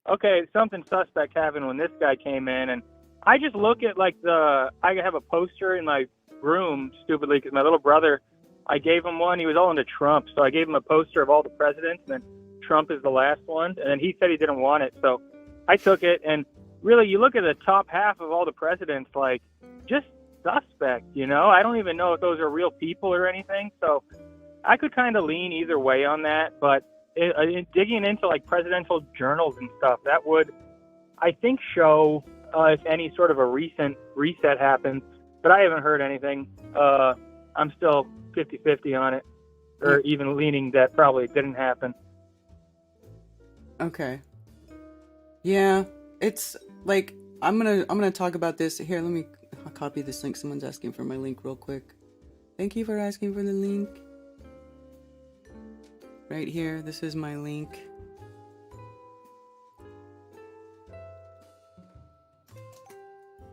okay, something suspect happened when this guy came in. And I just look at like I have a poster in my room, stupidly, because my little brother, I gave him one. He was all into Trump. So I gave him a poster of all the presidents, and then Trump is the last one. And then he said he didn't want it. So I took it. And really, you look at the top half of all the presidents, like, just suspect, you know? I don't even know if those are real people or anything. So I could kind of lean either way on that. But digging into, like, presidential journals and stuff, that would, I think, show if any sort of a recent reset happens. But I haven't heard anything. I'm still 50-50 on it, or even leaning that probably didn't happen. Okay. Yeah, it's like I'm gonna talk about this here. Let me copy this link. Someone's asking for my link real quick. Thank you for asking for the link. Right here, this is my link.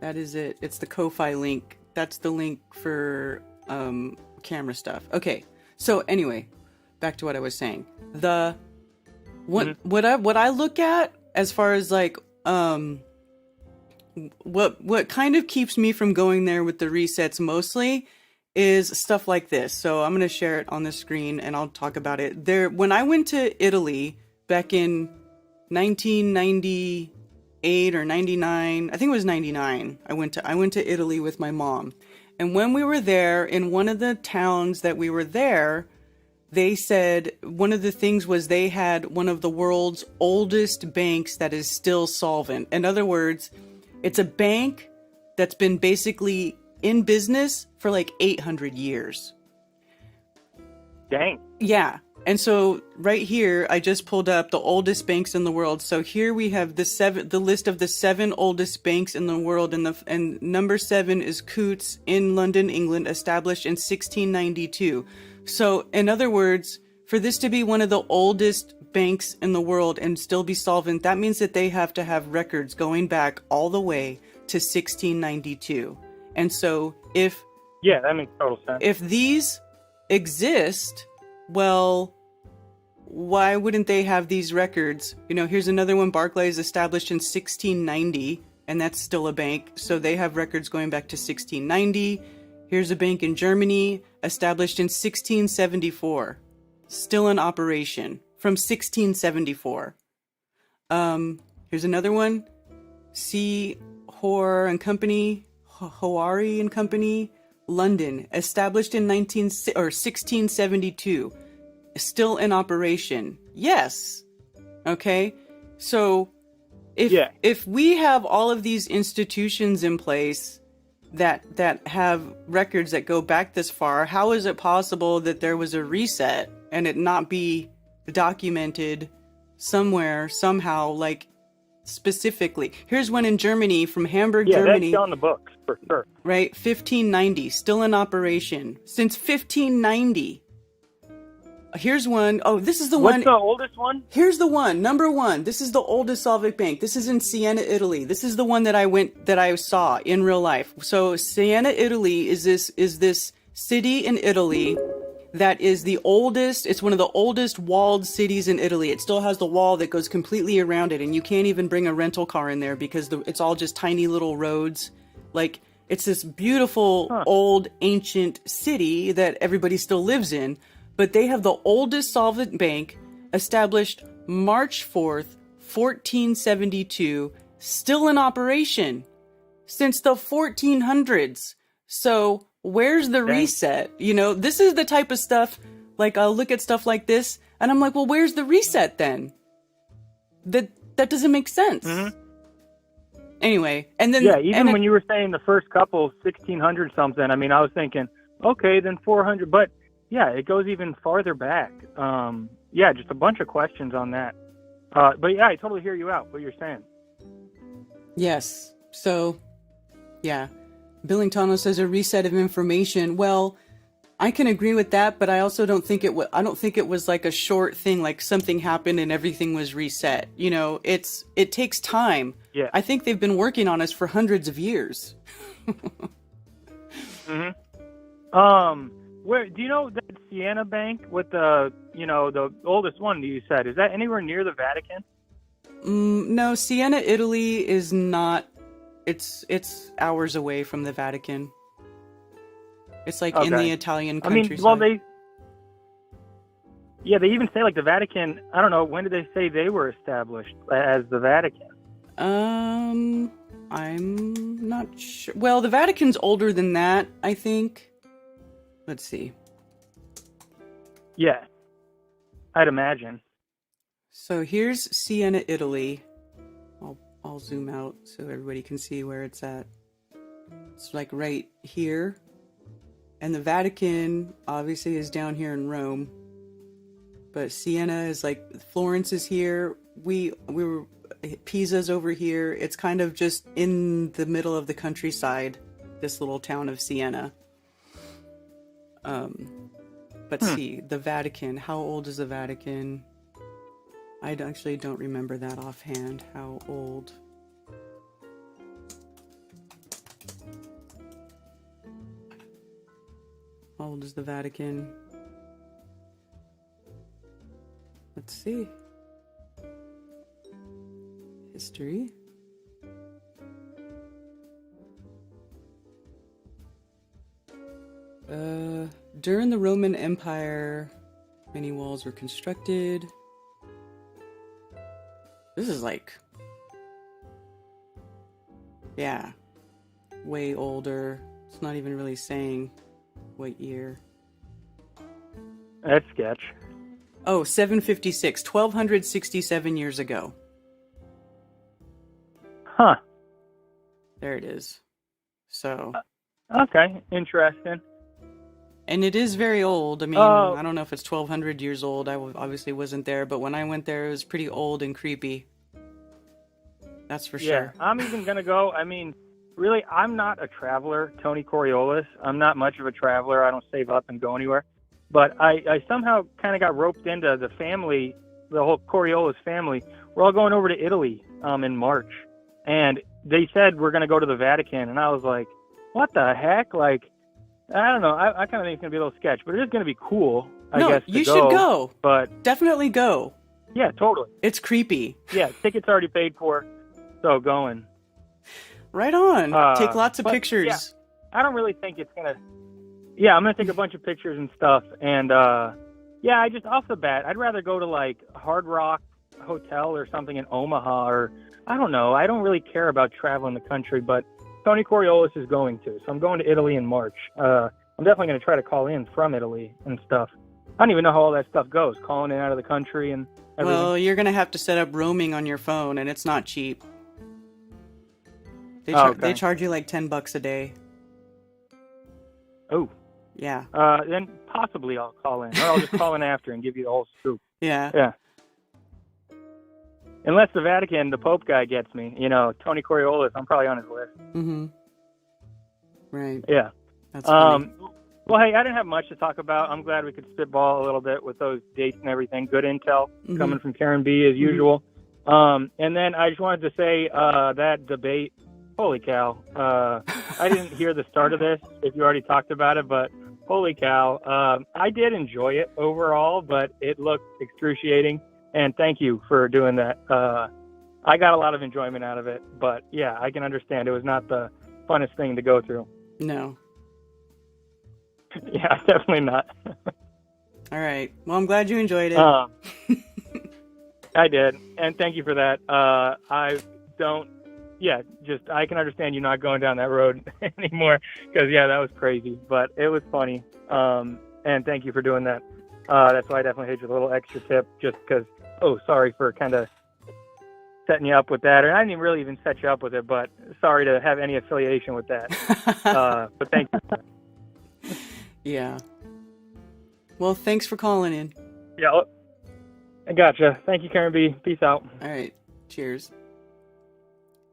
That is it. It's the Ko-Fi link. That's the link for camera stuff. Okay. So anyway, back to what I was saying. What I look at as far as like what kind of keeps me from going there with the resets mostly is stuff like this. So I'm going to share it on the screen and I'll talk about it. When I went to Italy back in 1998 or 99, I think it was 99. I went to Italy with my mom. And when we were there, in one of the towns that we were there, they said one of the things was they had one of the world's oldest banks that is still solvent. In other words, it's a bank that's been basically in business for like 800 years. Dang. Yeah. And so right here, I just pulled up the oldest banks in the world. So here we have the list of the 7 oldest banks in the world. And number 7 is Coutts in London, England, established in 1692. So in other words, for this to be one of the oldest banks in the world and still be solvent, that means that they have to have records going back all the way to 1692. And so yeah, that makes total sense. If these exist, well, why wouldn't they have these records? You know, here's another one. Barclays established in 1690, and that's still a bank. So they have records going back to 1690. Here's a bank in Germany established in 1674, still in operation from 1674. Here's another one. Hoare and Company, London, established in 1672, still in operation. Yes. Okay. So if we have all of these institutions in place that have records that go back this far, how is it possible that there was a reset and it not be documented somewhere, somehow, like specifically? Here's one in Germany, from Hamburg, Germany. Yeah, that's on the books, for sure. Right, 1590, still in operation since 1590. Here's one. Oh, this is the one. What's the oldest one? Here's the one, number 1. This is the oldest solvent bank. This is in Siena, Italy. This is the one that I saw in real life. So Siena, Italy is this city in Italy that is the oldest. It's one of the oldest walled cities in Italy. It still has the wall that goes completely around it, and you can't even bring a rental car in there because it's all just tiny little roads. Like, it's this beautiful old ancient city that everybody still lives in. But they have the oldest solvent bank, established March 4th, 1472, still in operation since the 1400s. So where's the reset? You know, this is the type of stuff, like, I'll look at stuff like this and I'm like, well, where's the reset then? That doesn't make sense. Mm-hmm. Anyway, and then Yeah, even when you were saying the first couple, 1600 something, I mean, I was thinking, okay, then 400. But yeah, it goes even farther back. Yeah, just a bunch of questions on that. But yeah, I totally hear you out, what you're saying. Yes. So, yeah. Billingtano says a reset of information. Well, I can agree with that, but I also don't think I don't think it was like a short thing, like something happened and everything was reset. You know, it takes time. Yeah. I think they've been working on us for hundreds of years. Where do you know that Siena Bank with the oldest one you said, is that anywhere near the Vatican? No, Siena, Italy is not. It's hours away from the Vatican. It's like in the Italian countryside. I mean, well, they even say like the Vatican. I don't know, when did they say they were established as the Vatican? I'm not sure. Well, the Vatican's older than that, I think. Let's see. Yeah, I'd imagine. So here's Siena, Italy. I'll zoom out so everybody can see where it's at. It's like right here. And the Vatican obviously is down here in Rome. But Siena is like, Florence is here. Pisa's over here. It's kind of just in the middle of the countryside, this little town of Siena. But see, the Vatican, how old is the Vatican? I actually don't remember that offhand, how old. How old is the Vatican? Let's see. History. During the Roman Empire, many walls were constructed. This is like, yeah, way older. It's not even really saying what year. That's sketch. Oh, 756, 1267 years ago. Huh. There it is. So. Okay, interesting. And it is very old. I mean, I don't know if it's 1200 years old. I obviously wasn't there, but when I went there, it was pretty old and creepy. That's for sure. Yeah, I'm even going to go. I mean, really, I'm not a traveler, Tony Coriolis. I'm not much of a traveler. I don't save up and go anywhere. But I somehow kind of got roped into the family, the whole Coriolis family. We're all going over to Italy in March. And they said we're going to go to the Vatican. And I was like, what the heck? Like, I don't know. I kind of think it's going to be a little sketch, but it is going to be cool, I guess, you should go. But definitely go. Yeah, totally. It's creepy. Yeah, tickets already paid for, so going. Right on. Take lots of pictures. Yeah, I don't really think it's going to... Yeah, I'm going to take a bunch of pictures and stuff. And, yeah, I just, off the bat, I'd rather go to, like, Hard Rock Hotel or something in Omaha, or, I don't know. I don't really care about traveling the country, but Tony Coriolis is going to, so I'm going to Italy in March. I'm definitely going to try to call in from Italy and stuff. I don't even know how all that stuff goes, calling in out of the country and everything. Well, you're going to have to set up roaming on your phone, and it's not cheap. They charge you like $10 a day. Oh. Yeah. Then possibly I'll call in, or I'll just call in after and give you the whole scoop. Yeah. Yeah. Unless the Vatican, the Pope guy gets me, Tony Coriolis, I'm probably on his list. Mm-hmm. Right. Yeah. That's funny. Well, hey, I didn't have much to talk about. I'm glad we could spitball a little bit with those dates and everything. Good intel coming from Karen B as usual. And then I just wanted to say that debate, holy cow. I didn't hear the start of this, if you already talked about it, but holy cow. I did enjoy it overall, but it looked excruciating. And thank you for doing that. I got a lot of enjoyment out of it, but yeah, I can understand it was not the funnest thing to go through. No. Yeah, definitely not. All right. Well, I'm glad you enjoyed it. I did, and thank you for that. I can understand you not going down that road anymore, because yeah, that was crazy, but it was funny. And thank you for doing that. That's why I definitely hit you with a little extra tip, just because. Oh, sorry for kind of setting you up with that. And I didn't really even set you up with it, but sorry to have any affiliation with that. But thank you. Yeah. Well, thanks for calling in. Yeah, I gotcha. Thank you, Karen B. Peace out. All right. Cheers.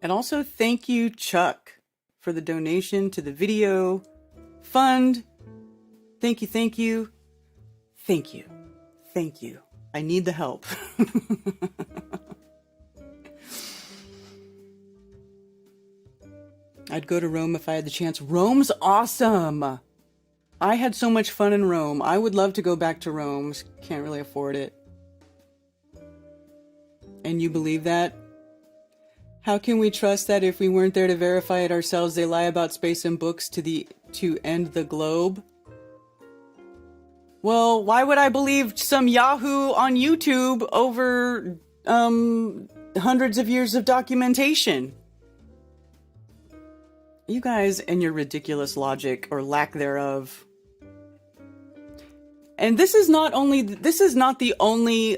And also thank you, Chuck, for the donation to the video fund. Thank you, thank you. Thank you. Thank you. I need the help. I'd go to Rome if I had the chance. Rome's awesome. I had so much fun in Rome. I would love to go back to Rome. Can't really afford it. And you believe that? How can we trust that if we weren't there to verify it ourselves, they lie about space and books to end the globe? Well, why would I believe some Yahoo on YouTube over hundreds of years of documentation? You guys and your ridiculous logic or lack thereof. And this is not the only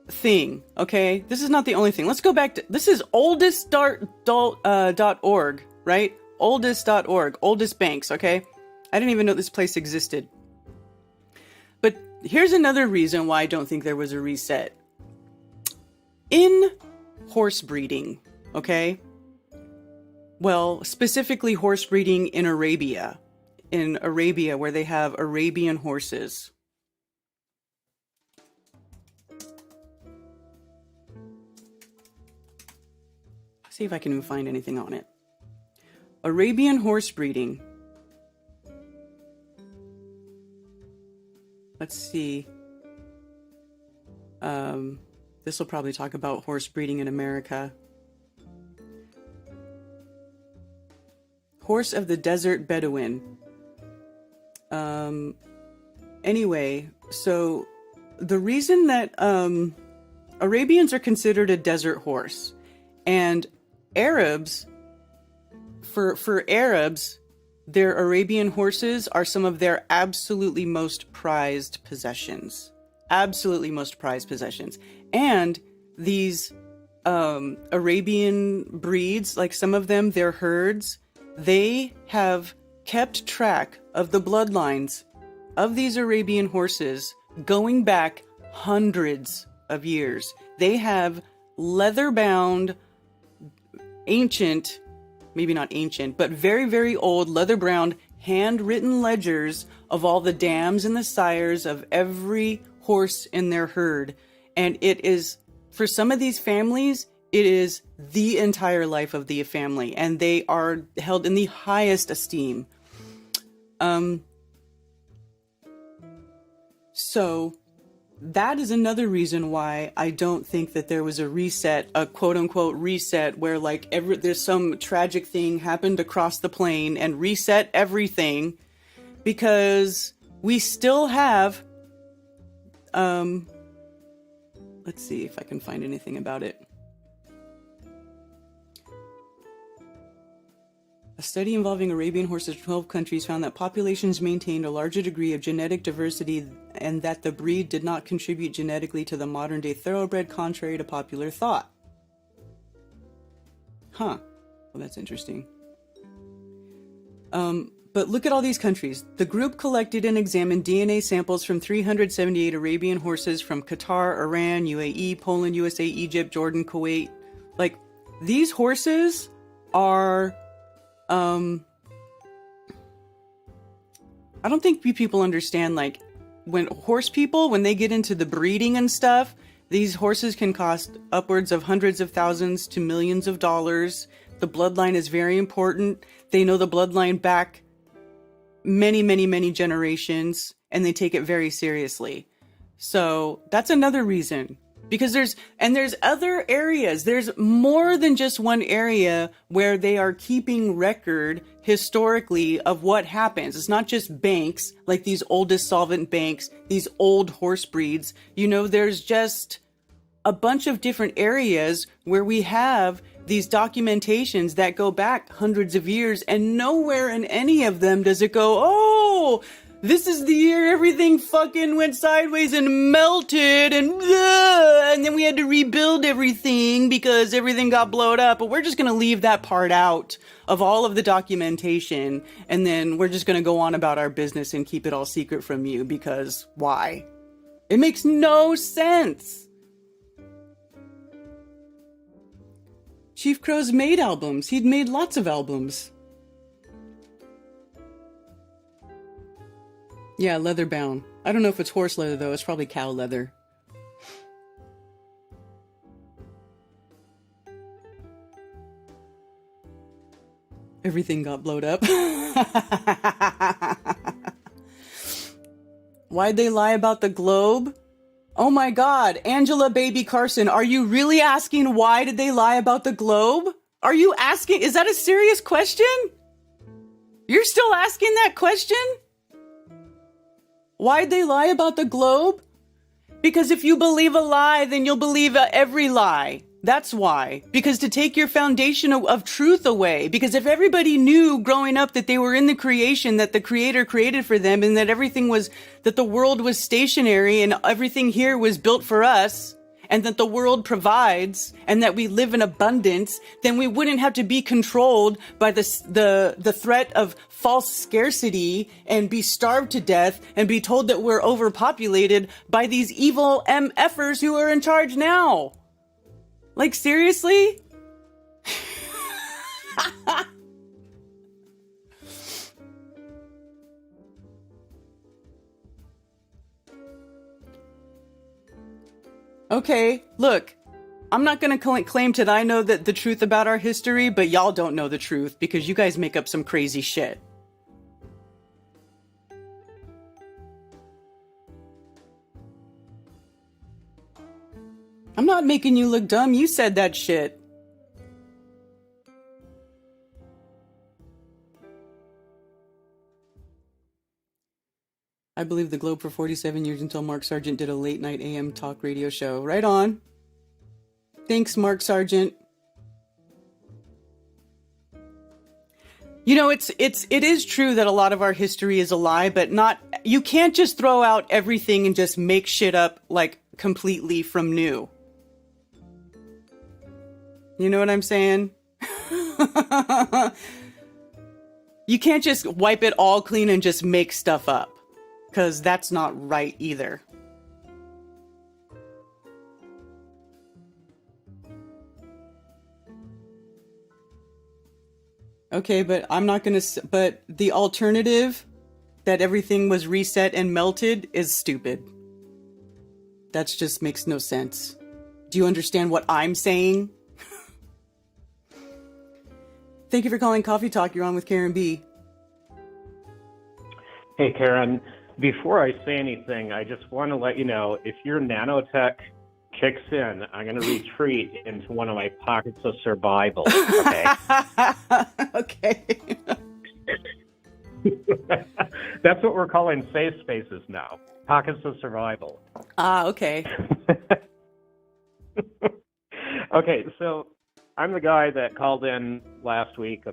thing, okay? This is not the only thing. Let's go back to, this is oldest.org, right? Oldest.org, oldest banks, okay? I didn't even know this place existed. But here's another reason why I don't think there was a reset. In horse breeding, okay? Well, specifically horse breeding in Arabia. In Arabia, where they have Arabian horses. See if I can even find anything on it. Arabian horse breeding. Let's see. This will probably talk about horse breeding in America. Horse of the Desert Bedouin. Anyway, so the reason that Arabians are considered a desert horse, and Arabs, for Arabs, their Arabian horses are some of their absolutely most prized possessions. Absolutely most prized possessions. And these Arabian breeds, like some of them, their herds, they have kept track of the bloodlines of these Arabian horses going back hundreds of years. They have leather-bound, ancient, maybe not ancient, but very, very old leather-bound handwritten ledgers of all the dams and the sires of every horse in their herd. And it is, for some of these families, it is the entire life of the family, and they are held in the highest esteem. So that is another reason why I don't think that there was a reset, a quote unquote reset, where like there's some tragic thing happened across the plane and reset everything, because we still have, let's see if I can find anything about it. A study involving Arabian horses in 12 countries found that populations maintained a larger degree of genetic diversity and that the breed did not contribute genetically to the modern-day thoroughbred, contrary to popular thought. Huh. Well, that's interesting. But look at all these countries. The group collected and examined DNA samples from 378 Arabian horses from Qatar, Iran, UAE, Poland, USA, Egypt, Jordan, Kuwait. Like, these horses are... I don't think people understand, like, when they get into the breeding and stuff, these horses can cost upwards of hundreds of thousands to millions of dollars. The bloodline is very important. They know the bloodline back many, many, many generations, and they take it very seriously. So that's another reason. Because there's other areas. There's more than just one area where they are keeping record historically of what happens. It's not just banks, like these oldest solvent banks, these old horse breeds. You know, there's just a bunch of different areas where we have these documentations that go back hundreds of years, and nowhere in any of them does it go, oh, This is the year everything fucking went sideways and melted and then we had to rebuild everything because everything got blown up. But we're just going to leave that part out of all of the documentation, and then we're just going to go on about our business and keep it all secret from you because why? It makes no sense. Chief Crow's made albums. He'd made lots of albums. Yeah, leather bound. I don't know if it's horse leather, though. It's probably cow leather. Everything got blowed up. Why'd they lie about the globe? Oh my God, Angela Baby Carson, are you really asking why did they lie about the globe? Are you asking, is that a serious question? You're still asking that question? Why'd they lie about the globe? Because if you believe a lie, then you'll believe every lie. That's why. Because to take your foundation of truth away. Because if everybody knew growing up that they were in the creation that the Creator created for them and that that the world was stationary and everything here was built for us and that the world provides and that we live in abundance, then we wouldn't have to be controlled by the threat of false scarcity and be starved to death and be told that we're overpopulated by these evil MFers who are in charge now. Like, seriously? Okay, look, I'm not going to claim that I know the truth about our history, but y'all don't know the truth because you guys make up some crazy shit. I'm not making you look dumb. You said that shit. I believe the Globe for 47 years until Mark Sargent did a late night AM talk radio show. Right on. Thanks, Mark Sargent. You know, it is true that a lot of our history is a lie, but you can't just throw out everything and just make shit up like completely from new. You know what I'm saying? You can't just wipe it all clean and just make stuff up. Because that's not right either. Okay, but I'm not going to... But the alternative, that everything was reset and melted, is stupid. That just makes no sense. Do you understand what I'm saying? Thank you for calling Coffee Talk. You're on with Karen B. Hey, Karen. Before I say anything, I just want to let you know, if your nanotech kicks in, I'm going to retreat into one of my pockets of survival. Okay? Okay. That's what we're calling safe spaces now. Pockets of survival. Okay. Okay, so I'm the guy that called in last week,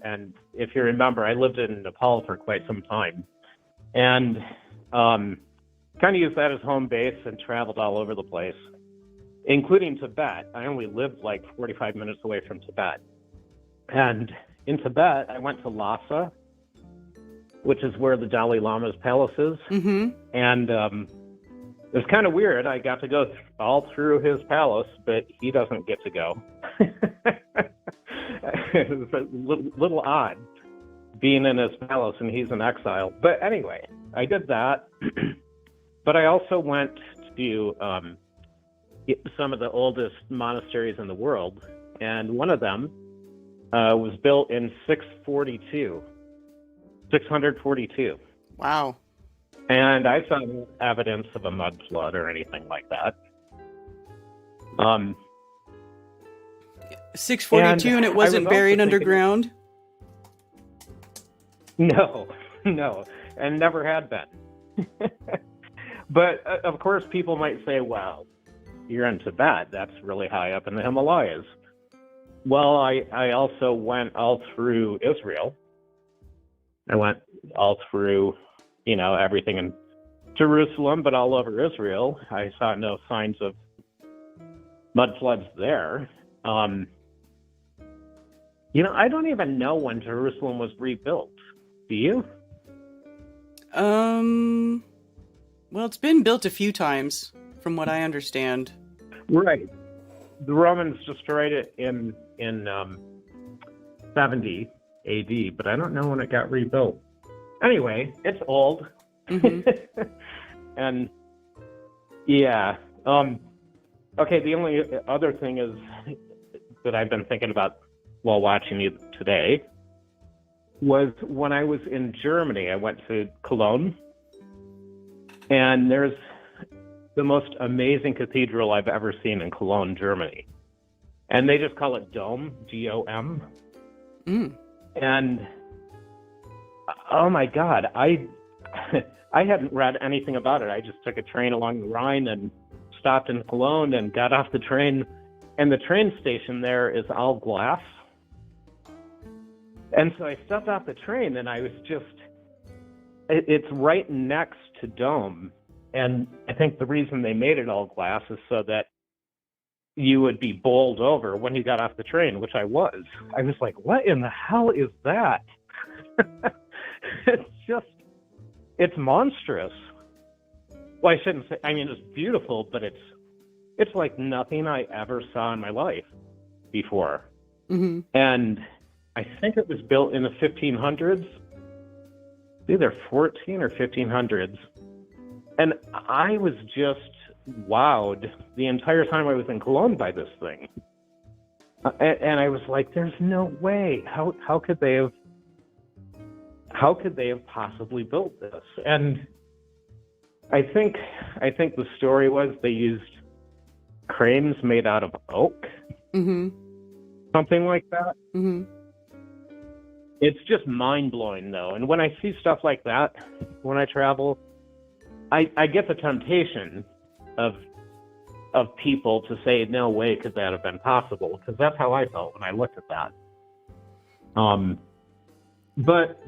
and if you remember, I lived in Nepal for quite some time, and kind of used that as home base and traveled all over the place, including Tibet. I only lived like 45 minutes away from Tibet. And in Tibet, I went to Lhasa, which is where the Dalai Lama's palace is. Mm-hmm. And it was kind of weird. I got to go all through his palace, but he doesn't get to go. It was a little odd being in his palace and he's in exile. But anyway, I did that. But I also went to some of the oldest monasteries in the world. And one of them was built in 642. Wow. And I saw no evidence of a mud flood or anything like that. 642 and it wasn't buried underground? No, and never had been. But of course, people might say, well, you're in Tibet. That's really high up in the Himalayas. Well, I also went all through Israel. I went all through everything in Jerusalem, but all over Israel. I saw no signs of mudfloods there. I don't even know when Jerusalem was rebuilt. Do you? Well, it's been built a few times, from what I understand. Right. The Romans destroyed it in 70 AD, but I don't know when it got rebuilt. Anyway, it's old. Mm-hmm. And yeah. Okay, the only other thing is that I've been thinking about while watching you today was when I was in Germany. I went to Cologne, and there's the most amazing cathedral I've ever seen in Cologne, Germany. And they just call it Dome, G-O-M. Mm. And oh my God, I hadn't read anything about it. I just took a train along the Rhine and stopped in Cologne and got off the train. And the train station there is all glass. And so I stepped off the train and I was it's right next to Dome. And I think the reason they made it all glass is so that you would be bowled over when you got off the train, which I was. I was like, what in the hell is that? It's monstrous. Well, I shouldn't say, it's beautiful, but it's like nothing I ever saw in my life before. Mm-hmm. And I think it was built in the 1500s, either 14 or 1500s. And I was just wowed the entire time I was in Cologne by this thing. And I was like, there's no way. How could they have possibly built this? And I think the story was they used cranes made out of oak. Mm-hmm. Something like that. Mm-hmm. It's just mind-blowing, though. And when I see stuff like that, when I travel, I get the temptation of people to say, no way could that have been possible, because that's how I felt when I looked at that. But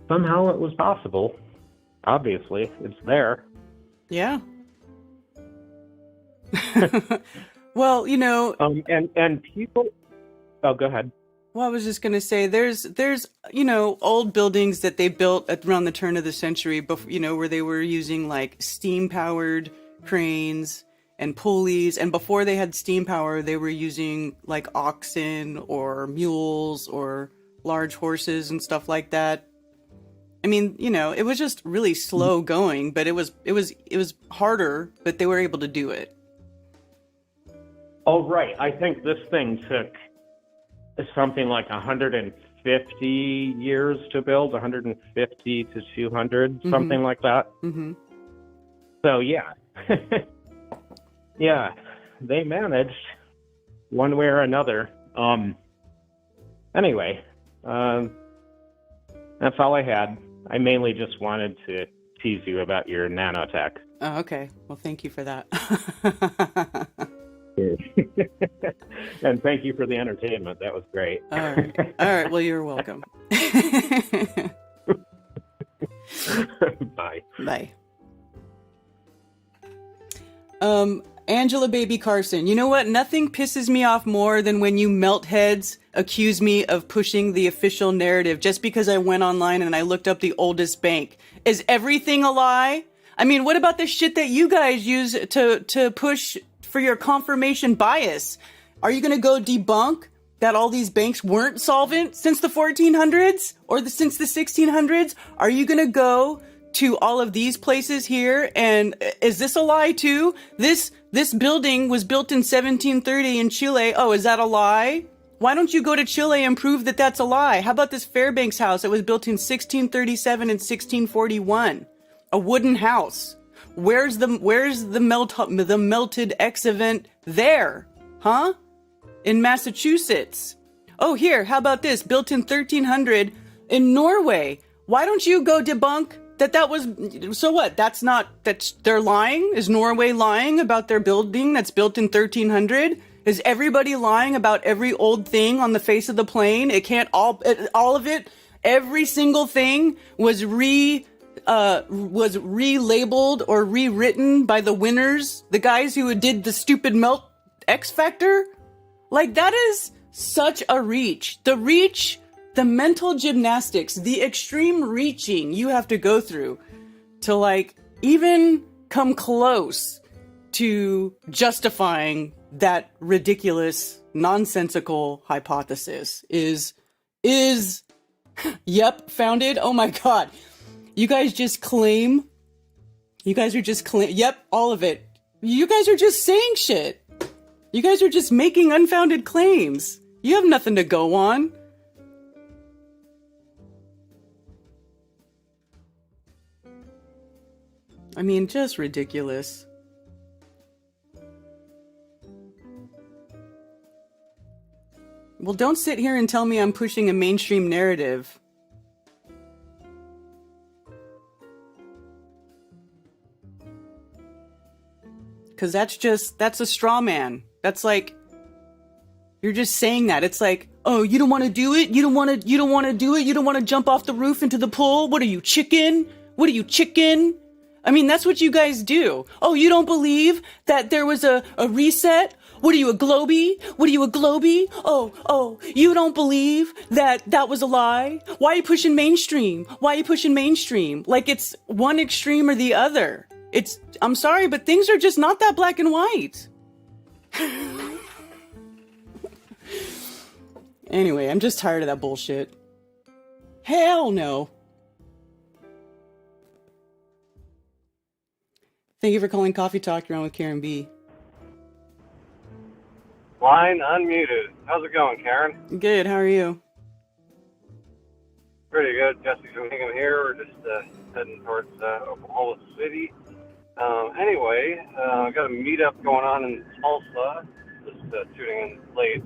somehow it was possible. Obviously, it's there. Yeah. Well, and people. Oh, go ahead. Well, I was just going to say, there's old buildings that they built around the turn of the century, where they were using like steam-powered cranes and pulleys. And before they had steam power, they were using like oxen or mules or large horses and stuff like that. It was just really slow going, but it was harder, but they were able to do it. Oh, right. I think this thing took something like 150 years to build, 150 to 200, Mm-hmm. something like that. Mm-hmm. So, yeah. Yeah, they managed one way or another. Anyway, that's all I had. I mainly just wanted to tease you about your nanotech. Oh, okay. Well, thank you for that. And thank you for the entertainment. That was great. All right. All right. Well, you're welcome. Bye. Bye. Angela Baby Carson, you know what? Nothing pisses me off more than when you melt heads accuse me of pushing the official narrative just because I went online and I looked up the oldest bank. Is everything a lie? What about the shit that you guys use to push for your confirmation bias? Are you going to go debunk that all these banks weren't solvent since the 1400s or since the 1600s? Are you going to go to all of these places here? And is this a lie too? This building was built in 1730 in Chile. Oh, is that a lie? Why don't you go to Chile and prove that that's a lie? How about this Fairbanks house that was built in 1637 and 1641? A wooden house. Where's the melted X-event there? Huh? In Massachusetts. Oh, here, how about this? Built in 1300 in Norway. Why don't you go debunk that was, so what? They're lying? Is Norway lying about their building that's built in 1300? Is everybody lying about every old thing on the face of the plane? It can't all of it Every single thing was relabeled or rewritten by the winners, the guys who did the stupid Melt X Factor. Like, that is such a reach. The mental gymnastics, the extreme reaching you have to go through to, like, even come close to justifying that ridiculous, nonsensical hypothesis is yep, founded. Oh my God. You guys are just yep, all of it. You guys are just saying shit. You guys are just making unfounded claims. You have nothing to go on. I mean, just ridiculous. Well, don't sit here and tell me I'm pushing a mainstream narrative. Because that's a straw man. That's like, you're just saying that. It's like, oh, you don't want to do it? You don't want to do it? You don't want to jump off the roof into the pool? What are you, chicken? What are you, chicken? I mean, that's what you guys do. Oh, you don't believe that there was a reset? What are you, a Globie? What are you, a Globie? Oh, you don't believe that was a lie? Why are you pushing mainstream? Why are you pushing mainstream? Like, it's one extreme or the other. I'm sorry, but things are just not that black and white. Anyway, I'm just tired of that bullshit. Hell no. Thank you for calling Coffee Talk. You're on with Karen B. Line unmuted. How's it going, Karen? Good. How are you? Pretty good. Jesse from Hingham here. We're just heading towards Oklahoma City. Anyway, I've got a meetup going on in Tulsa. Just tuning in late.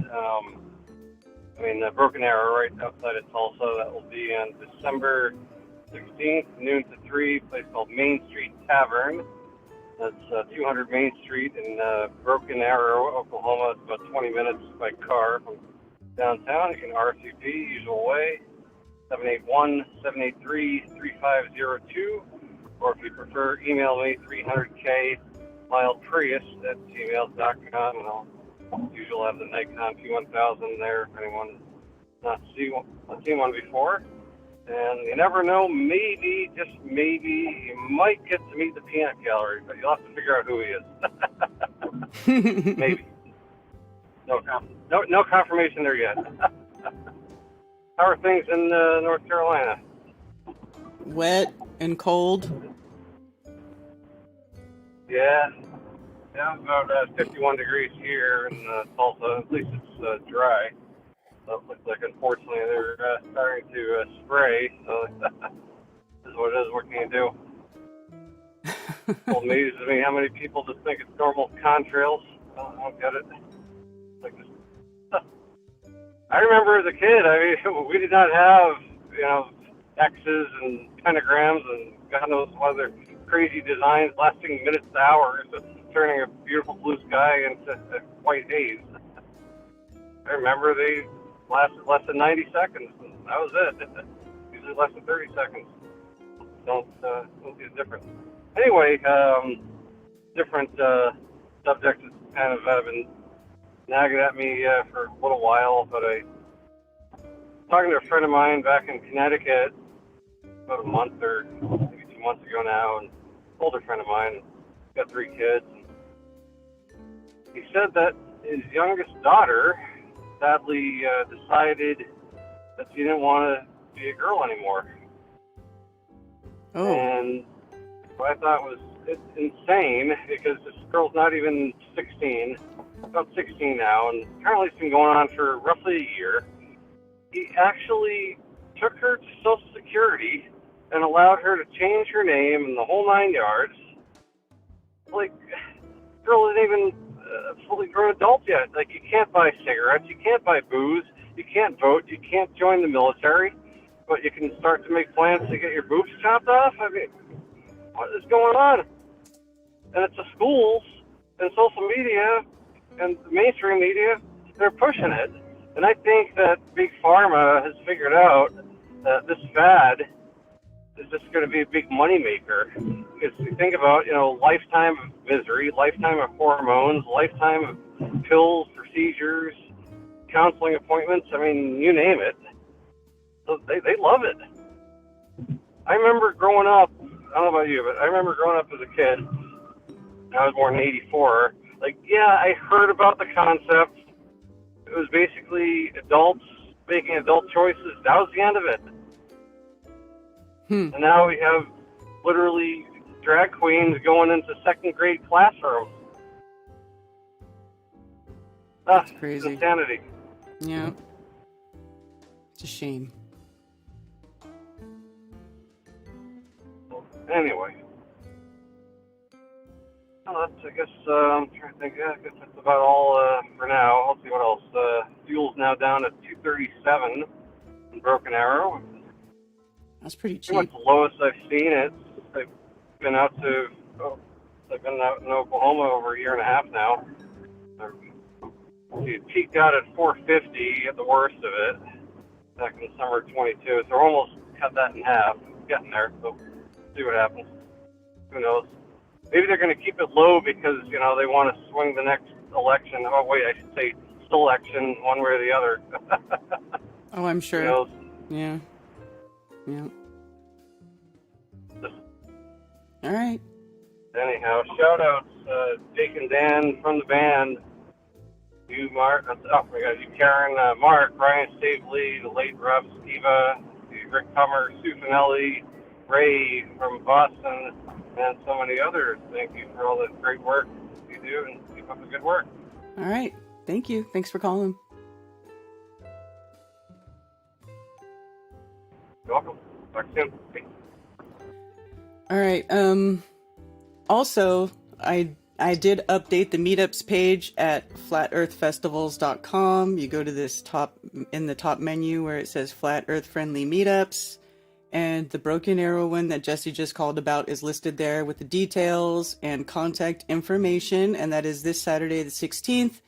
Broken Arrow right outside of Tulsa. That will be on December 16th, noon to 3, a place called Main Street Tavern. That's 200 Main Street in Broken Arrow, Oklahoma. It's about 20 minutes by car from downtown. You can RSVP, usual way, 781-783-3502. Or if you prefer, email me, 300kmileprius@gmail.com, and I'll usually have the Nikon P1000 there if anyone's not seen one before. And you never know, maybe, just maybe, you might get to meet the peanut gallery, but you'll have to figure out who he is. Maybe. No confirmation there yet. How are things in North Carolina? Wet and cold. Yeah, about 51 degrees here in Tulsa. At least it's dry. So it looks like, unfortunately, they're starting to spray. So this is what it is. What can you do? It amazes me how many people just think it's normal contrails. I don't get it. Like this. I remember as a kid, we did not have, X's and pentagrams and God knows what other crazy designs lasting minutes to hours, turning a beautiful blue sky into white haze. I remember they lasted less than 90 seconds, and that was it. Usually less than 30 seconds. Don't see the difference. Anyway, different subjects that kind of have been nagging at me for a little while, but I was talking to a friend of mine back in Connecticut about a month or maybe 2 months ago now, and older friend of mine, got 3 kids. He said that his youngest daughter sadly decided that she didn't want to be a girl anymore. Oh. And what I thought was insane, because this girl's not even 16, about 16 now, and apparently it's been going on for roughly a year. He actually took her to Social Security and allowed her to change her name and the whole 9 yards. Like, the girl isn't even a fully grown adult yet. Like, you can't buy cigarettes, you can't buy booze, you can't vote, you can't join the military, but you can start to make plans to get your boobs chopped off? I mean, what is going on? And it's the schools and social media and the mainstream media, they're pushing it. And I think that Big Pharma has figured out this fad is just going to be a big moneymaker. Because you think about, lifetime of misery, lifetime of hormones, lifetime of pills, procedures, counseling appointments. I mean, you name it. So they love it. I remember growing up, I don't know about you, but I remember growing up as a kid. I was born in '84. I heard about the concept. It was basically adults making adult choices. That was the end of it. And now we have literally drag queens going into second grade classrooms. That's crazy. It's insanity. Yeah. It's a shame. Anyway. Well, I guess I'm trying to think. Yeah, I guess that's about all for now. I'll see what else. Fuel's now down at $2.37 in Broken Arrow. That's pretty Pretty much cheap. the lowest I've seen it. I've been out in Oklahoma over a year and a half now. It peaked out at 450 at the worst of it back in summer 22. So we're almost cut that in half. Getting there. So see what happens. Who knows? Maybe they're going to keep it low because, they want to swing the next election. Oh, wait, I should say selection one way or the other. Oh, I'm sure. Who knows? Yeah. All right. Anyhow, shout outs, Jake and Dan from the band. You, Mark, oh my God, you, Karen, Mark, Ryan Staveley, the late Rob Skiva, Rick Hummer, Sue Finelli, Ray from Boston, and so many others. Thank you for all the great work you do, and keep up the good work. All right. Thank you. Thanks for calling. You're welcome. Talk soon. Bye. All right. Also, I did update the meetups page at flatearthfestivals.com. You go to this in the top menu where it says Flat Earth Friendly Meetups. And the Broken Arrow one that Jesse just called about is listed there with the details and contact information. And that is this Saturday, the 16th.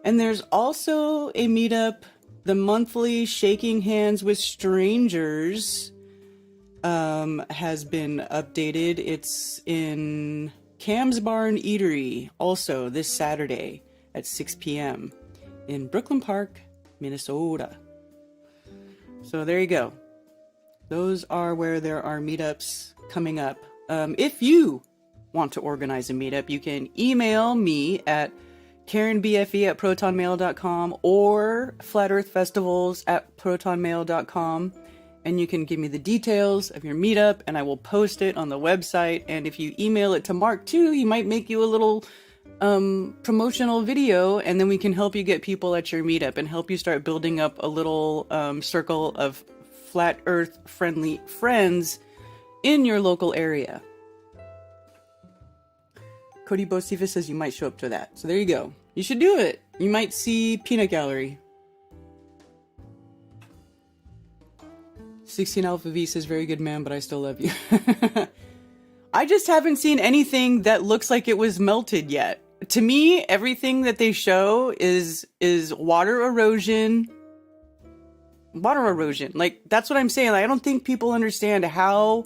And there's also a meetup, the monthly Shaking Hands with Strangers has been updated. It's in Cam's Barn Eatery, also this Saturday at 6 p.m. in Brooklyn Park, Minnesota. So there you go. Those are where there are meetups coming up. If you want to organize a meetup, you can email me at KarenBFE@protonmail.com or FlatEarthFestivals@protonmail.com. And you can give me the details of your meetup and I will post it on the website. And if you email it to Mark too, he might make you a little promotional video, and then we can help you get people at your meetup and help you start building up a little circle of flat earth friendly friends in your local area. Cody Bosifa says you might show up to that. So there you go. You should do it. You might see Peanut Gallery. 16 Alpha V says, very good man, but I still love you. I just haven't seen anything that looks like it was melted yet. To me, everything that they show is water erosion. Water erosion. Like, that's what I'm saying. Like, I don't think people understand how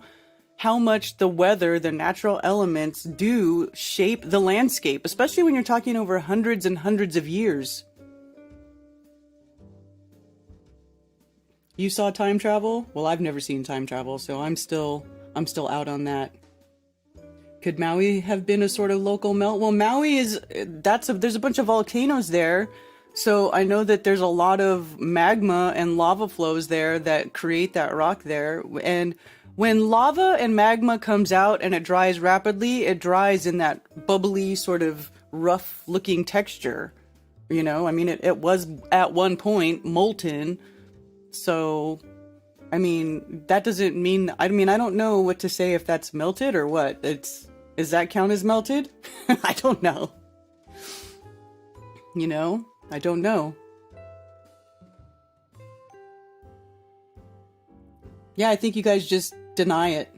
much the weather, the natural elements do shape the landscape, especially when you're talking over hundreds and hundreds of years. You saw time travel? Well, I've never seen time travel, so I'm still out on that. Could Maui have been a sort of local melt? Well, Maui there's a bunch of volcanoes there. So I know that there's a lot of magma and lava flows there that create that rock there. And when lava and magma comes out and it dries rapidly, it dries in that bubbly sort of rough looking texture. You know, I mean, it was at one point molten. So, I mean, that doesn't mean, I don't know what to say if that's melted or what. Does that count as melted? I don't know. You know, I don't know. Yeah, I think you guys just deny it.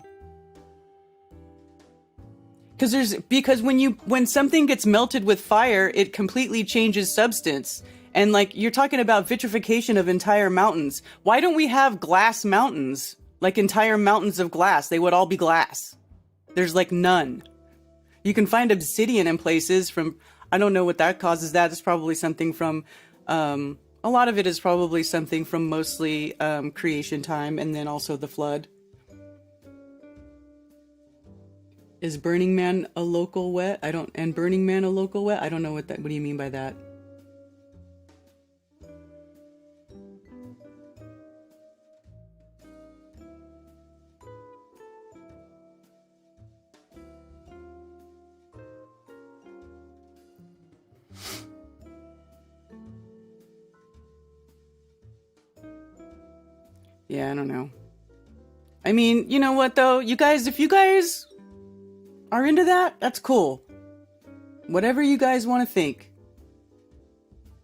Because when something gets melted with fire, it completely changes substance. And like, you're talking about vitrification of entire mountains. Why don't we have glass mountains? Like entire mountains of glass. They would all be glass. There's like none. You can find obsidian in places from, I don't know what that causes that. It's probably something from, a lot of it is probably something from mostly creation time and then also the flood. Is Burning Man a local wet? Burning Man a local wet? I don't know what do you mean by that? Yeah, I don't know. I mean, you know what though? You guys, if you guys are into that, that's cool. Whatever you guys want to think.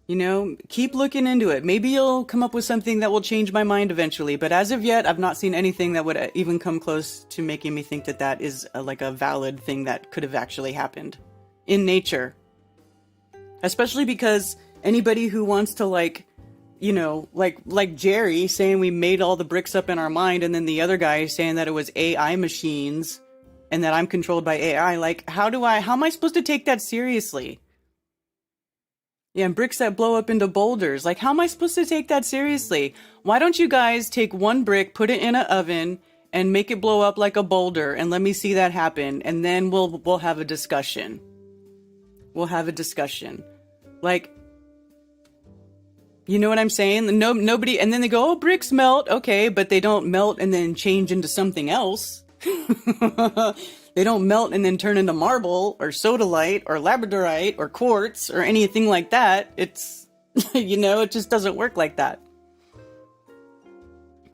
You know, keep looking into it. Maybe you'll come up with something that will change my mind eventually. But as of yet, I've not seen anything that would even come close to making me think that that is like a valid thing that could have actually happened in nature. Especially because anybody who wants to like, you know, like Jerry saying we made all the bricks up in our mind, and then the other guy saying that it was AI machines and that I'm controlled by AI. Like, how am I supposed to take that seriously? Yeah, and bricks that blow up into boulders. Like, how am I supposed to take that seriously? Why don't you guys take one brick, put it in an oven, and make it blow up like a boulder, and let me see that happen, and then we'll have a discussion. We'll have a discussion. Like, you know what I'm saying? Nobody, and then they go, oh, bricks melt. Okay, but they don't melt and then change into something else. They don't melt and then turn into marble or sodalite or labradorite or quartz or anything like that. It's, you know, it just doesn't work like that.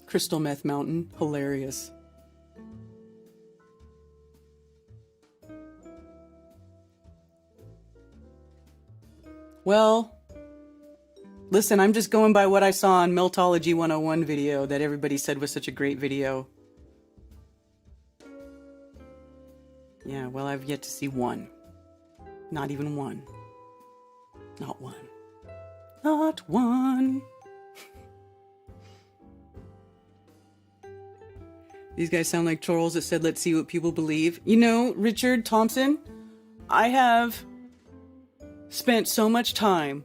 Crystal Meth Mountain. Hilarious. Well, listen, I'm just going by what I saw on Meltology 101 video that everybody said was such a great video. Yeah, well, I've yet to see one. Not even one. Not one. Not one. These guys sound like trolls that said, let's see what people believe. You know, Richard Thompson, I have spent so much time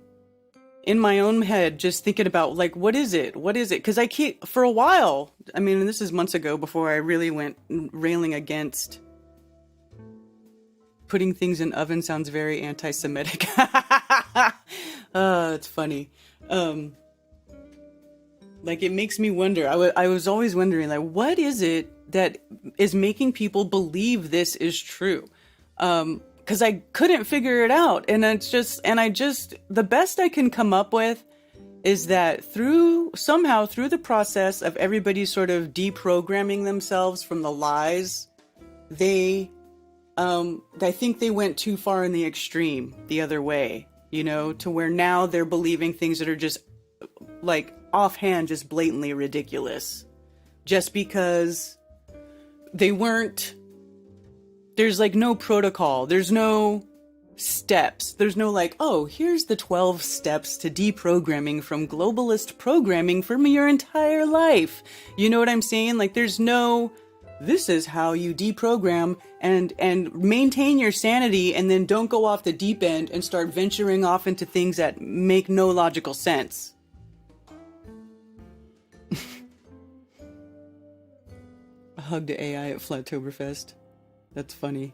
in my own head just thinking about, like, what is it? What is it? Because I keep, for a while, I mean, and this is months ago before I really went railing against putting things in oven sounds very anti-Semitic. It's funny. Like, it makes me wonder. I was always wondering, like, what is it that is making people believe this is true? Because I couldn't figure it out. And the best I can come up with is that through the process of everybody sort of deprogramming themselves from the lies, I think they went too far in the extreme the other way, you know, to where now they're believing things that are just like offhand, just blatantly ridiculous, just because there's like no protocol. There's no steps. There's no like, oh, here's the 12 steps to deprogramming from globalist programming from your entire life. You know what I'm saying? Like, there's no, this is how you deprogram and maintain your sanity, and then don't go off the deep end and start venturing off into things that make no logical sense. A hug to AI at Flattoberfest. That's funny.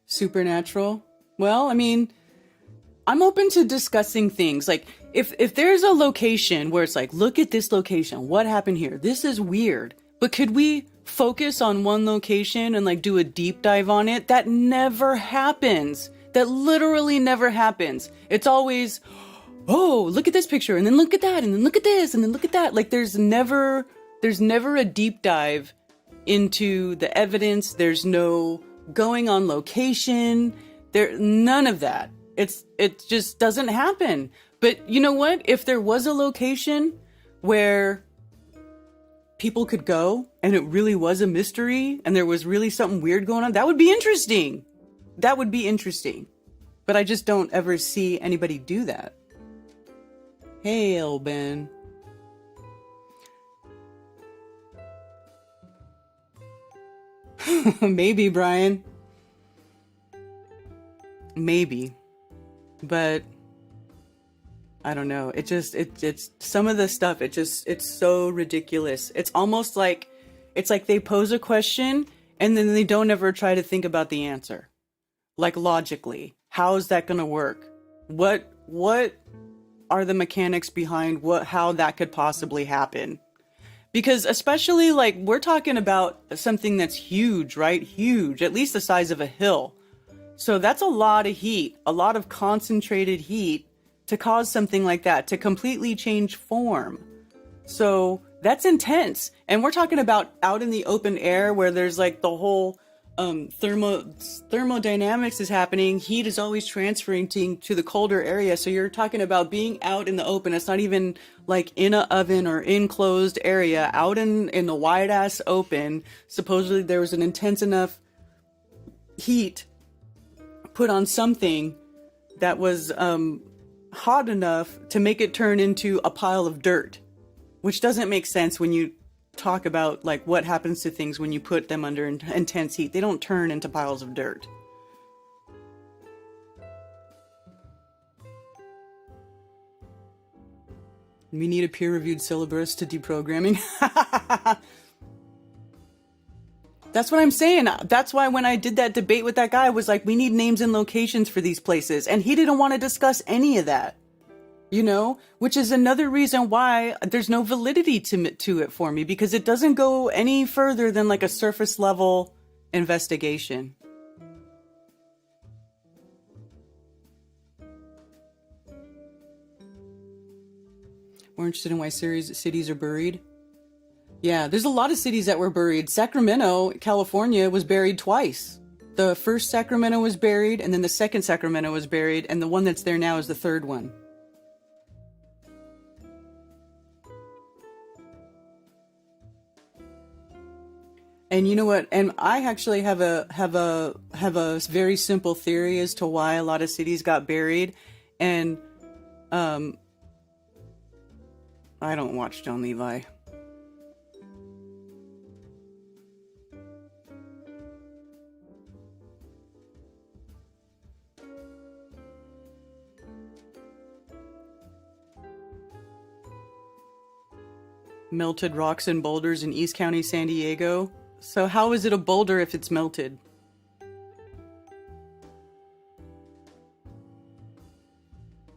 Supernatural? Well, I mean, I'm open to discussing things. Like, if there's a location where it's like, look at this location, what happened here? This is weird. But could we focus on one location and like do a deep dive on it? That never happens. That literally never happens. It's always, oh, look at this picture, and then look at that, and then look at this, and then look at that. Like, there's never a deep dive into the evidence. There's no going on location. None of that. It just doesn't happen. But you know what? If there was a location where people could go and it really was a mystery and there was really something weird going on, that would be interesting. That would be interesting. But I just don't ever see anybody do that. Hail, Ben. Maybe, Brian. Maybe. But I don't know. It's some of the stuff, it's so ridiculous. It's almost like, it's like they pose a question and then they don't ever try to think about the answer. Like logically, how is that going to work? What are the mechanics behind how that could possibly happen? Because especially like we're talking about something that's huge, right? Huge, at least the size of a hill. So that's a lot of heat, a lot of concentrated heat to cause something like that, to completely change form. So that's intense. And we're talking about out in the open air where there's like the whole thermodynamics is happening. Heat is always transferring to the colder area. So you're talking about being out in the open. It's not even like in an oven or enclosed area, out in the wide ass open. Supposedly there was an intense enough heat put on something that was hot enough to make it turn into a pile of dirt, which doesn't make sense when you talk about like what happens to things when you put them under intense heat. They don't turn into piles of dirt. We need a peer-reviewed syllabus to deprogramming. That's what I'm saying. That's why when I did that debate with that guy, I was like, we need names and locations for these places. And he didn't want to discuss any of that, you know, which is another reason why there's no validity to it for me, because it doesn't go any further than like a surface level investigation. More interested in why cities are buried? Yeah, there's a lot of cities that were buried. Sacramento, California was buried twice. The first Sacramento was buried, and then the second Sacramento was buried, and the one that's there now is the third one. And you know what? And I actually have a very simple theory as to why a lot of cities got buried. And I don't watch John Levi. Melted rocks and boulders in East County, San Diego. So how is it a boulder if it's melted?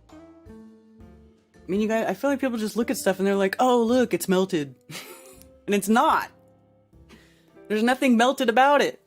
I mean, you guys, I feel like people just look at stuff and they're like, oh, look, it's melted. And it's not. There's nothing melted about it.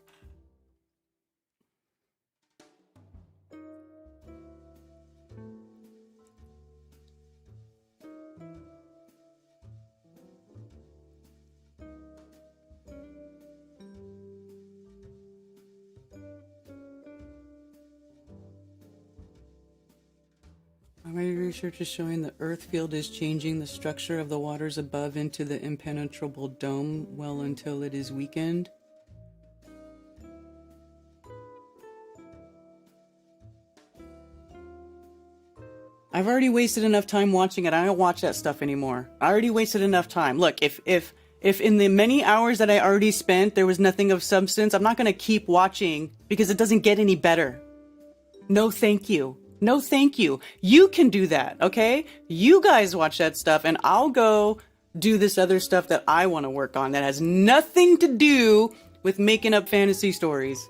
My research is showing the Earth field is changing the structure of the waters above into the impenetrable dome well until it is weakened. I've already wasted enough time watching it. I don't watch that stuff anymore. I already wasted enough time. Look, if in the many hours that I already spent there was nothing of substance, I'm not going to keep watching because it doesn't get any better. No, thank you. No, thank you. You can do that, okay? You guys watch that stuff and I'll go do this other stuff that I want to work on that has nothing to do with making up fantasy stories.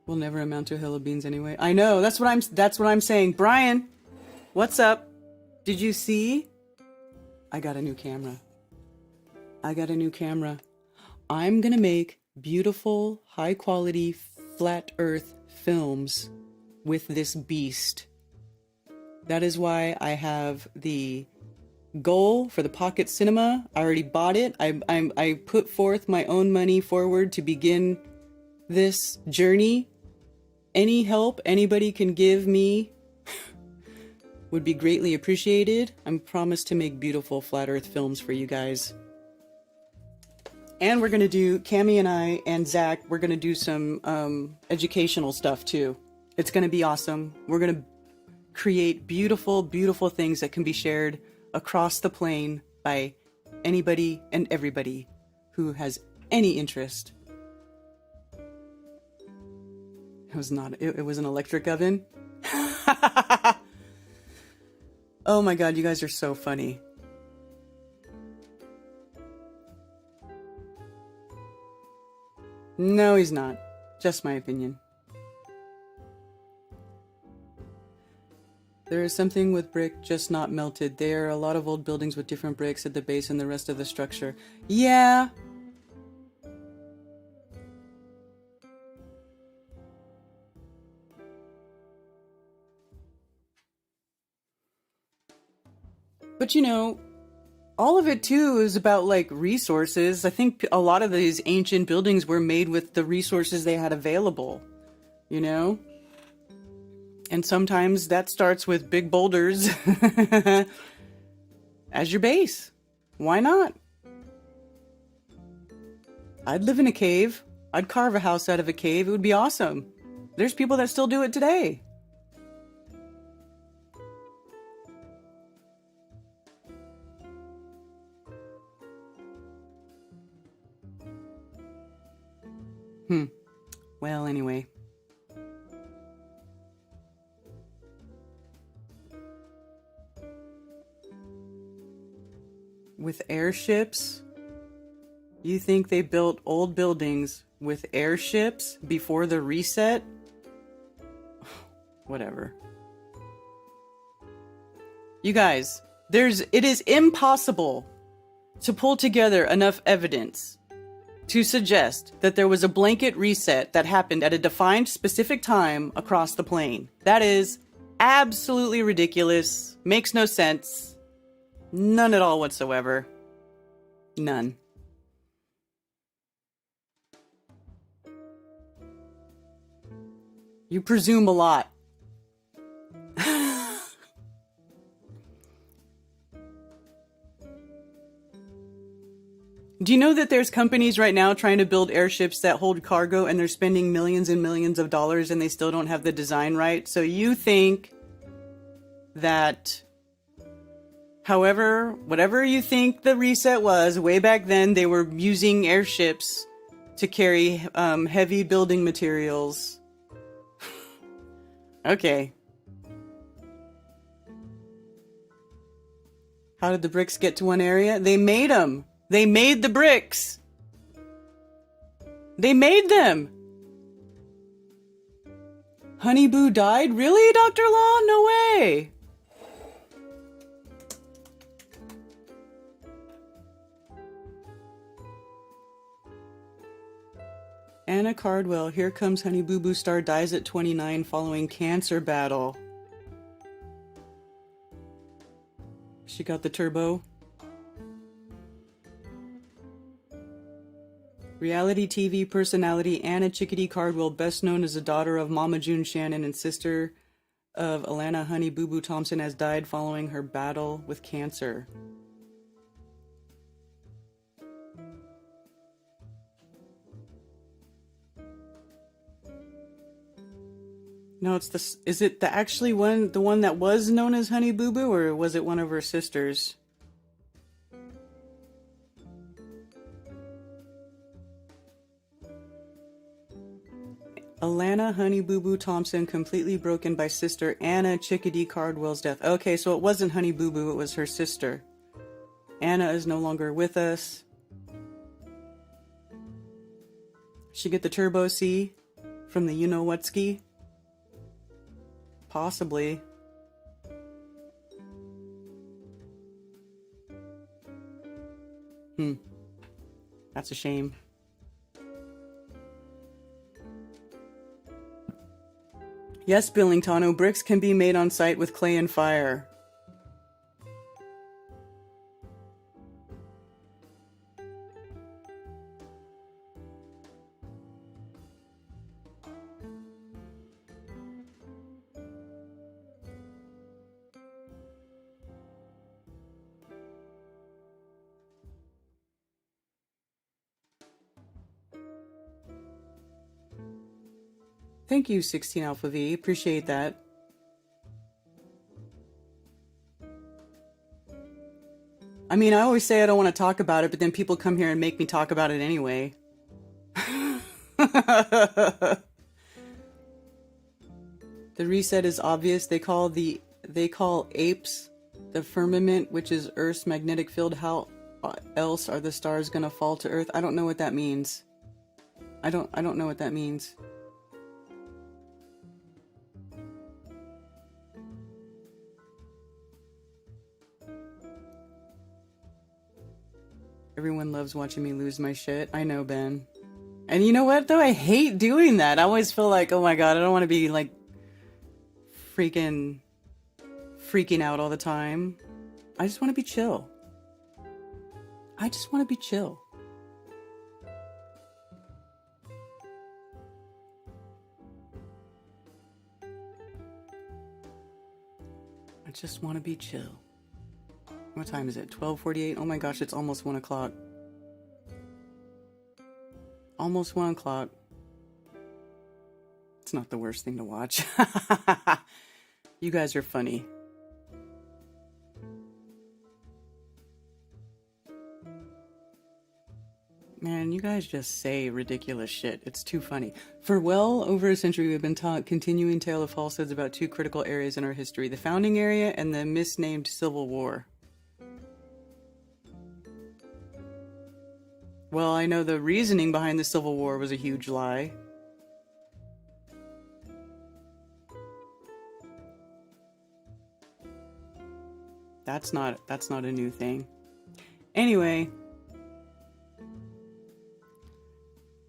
We'll never amount to a hill of beans anyway. I know, that's what I'm saying. Brian, what's up? Did you see? I got a new camera. I'm gonna make beautiful, high quality, flat earth films with this beast. That is why I have the goal for the pocket cinema. I already bought it. I put forth my own money forward to begin this journey Any help anybody can give me would be greatly appreciated. I'm promised to make beautiful flat earth films for you guys. And we're going to do, Cammie and I and Zach, we're going to do some educational stuff too. It's going to be awesome. We're going to create beautiful, beautiful things that can be shared across the plane by anybody and everybody who has any interest. It was not, it was an electric oven. Oh my God, you guys are so funny. No, he's not. Just my opinion. There is something with brick just not melted. There are a lot of old buildings with different bricks at the base and the rest of the structure. Yeah. But you know, all of it too is about like resources. I think a lot of these ancient buildings were made with the resources they had available, you know? And sometimes that starts with big boulders as your base. Why not? I'd live in a cave. I'd carve a house out of a cave. It would be awesome. There's people that still do it today. Well, anyway. With airships? You think they built old buildings with airships before the reset? Whatever. You guys, it is impossible to pull together enough evidence to suggest that there was a blanket reset that happened at a defined specific time across the plane. That is absolutely ridiculous. Makes no sense. None at all whatsoever. None. You presume a lot. Do you know that there's companies right now trying to build airships that hold cargo and they're spending millions and millions of dollars and they still don't have the design right? So you think that whatever you think the reset was, way back then they were using airships to carry heavy building materials. Okay. How did the bricks get to one area? They made them. They made the bricks. They made them. Honey Boo died? Really, Dr. Law? No way. Anna Cardwell, Here Comes Honey Boo Boo star, dies at 29 following cancer battle. She got the turbo. Reality TV personality Anna Chickadee Cardwell, best known as the daughter of Mama June Shannon and sister of Alana Honey Boo Boo Thompson, has died following her battle with cancer. No, is it the one that was known as Honey Boo Boo, or was it one of her sisters? Alana Honey Boo Boo Thompson completely broken by sister Anna Chickadee Cardwell's death. Okay, so it wasn't Honey Boo Boo, it was her sister. Anna is no longer with us. She get the turbo C from the you-know-what-ski? Possibly. That's a shame. Yes, Billingtano, bricks can be made on site with clay and fire. Thank you, 16 Alpha V. Appreciate that. I mean, I always say I don't want to talk about it, but then people come here and make me talk about it anyway. The reset is obvious. They call apes the firmament, which is Earth's magnetic field. How else are the stars gonna fall to Earth? I don't know what that means. I don't know what that means. Everyone loves watching me lose my shit. I know, Ben. And you know what, though? I hate doing that. I always feel like, oh my god, I don't want to be, like, freaking out all the time. I just want to be chill. I just want to be chill. I just want to be chill. What time is it? 12:48? Oh my gosh, it's almost 1 o'clock. Almost 1 o'clock. It's not the worst thing to watch. You guys are funny. Man, you guys just say ridiculous shit. It's too funny. For well over a century, we've been taught continuing tale of falsehoods about two critical areas in our history: the founding area and the misnamed Civil War. Well, I know the reasoning behind the Civil War was a huge lie. That's not a new thing. Anyway,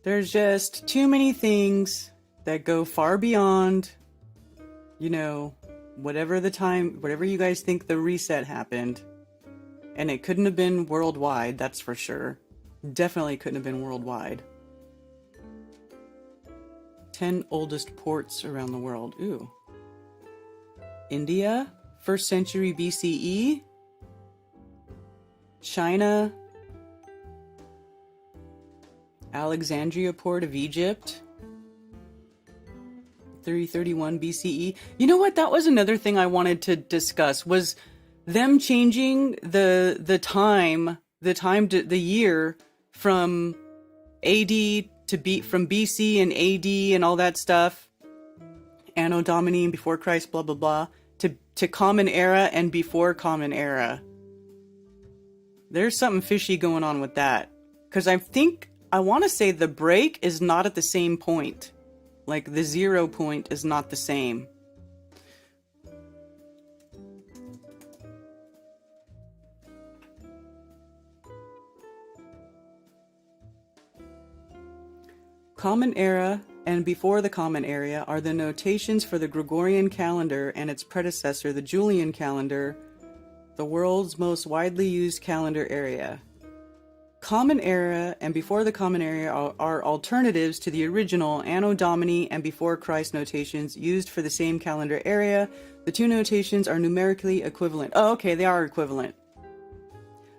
there's just too many things that go far beyond, you know, whatever you guys think the reset happened. And it couldn't have been worldwide, that's for sure. Definitely couldn't have been worldwide. 10 oldest ports around the world. Ooh. India, 1st century BCE. China. Alexandria port of Egypt. 331 BCE. You know what? That was another thing I wanted to discuss, was them changing the year from AD to from BC and AD and all that stuff, Anno Domini and before Christ, blah blah blah, to Common Era and before Common Era. There's something fishy going on with that, because I want to say the break is not at the same point. Like the 0 point is not the same. Common Era and before the Common Era are the notations for the Gregorian calendar and its predecessor, the Julian calendar, the world's most widely used calendar area. Common Era and before the Common Era are alternatives to the original Anno Domini and before Christ notations used for the same calendar area. The two notations are numerically equivalent. Oh, okay, they are equivalent.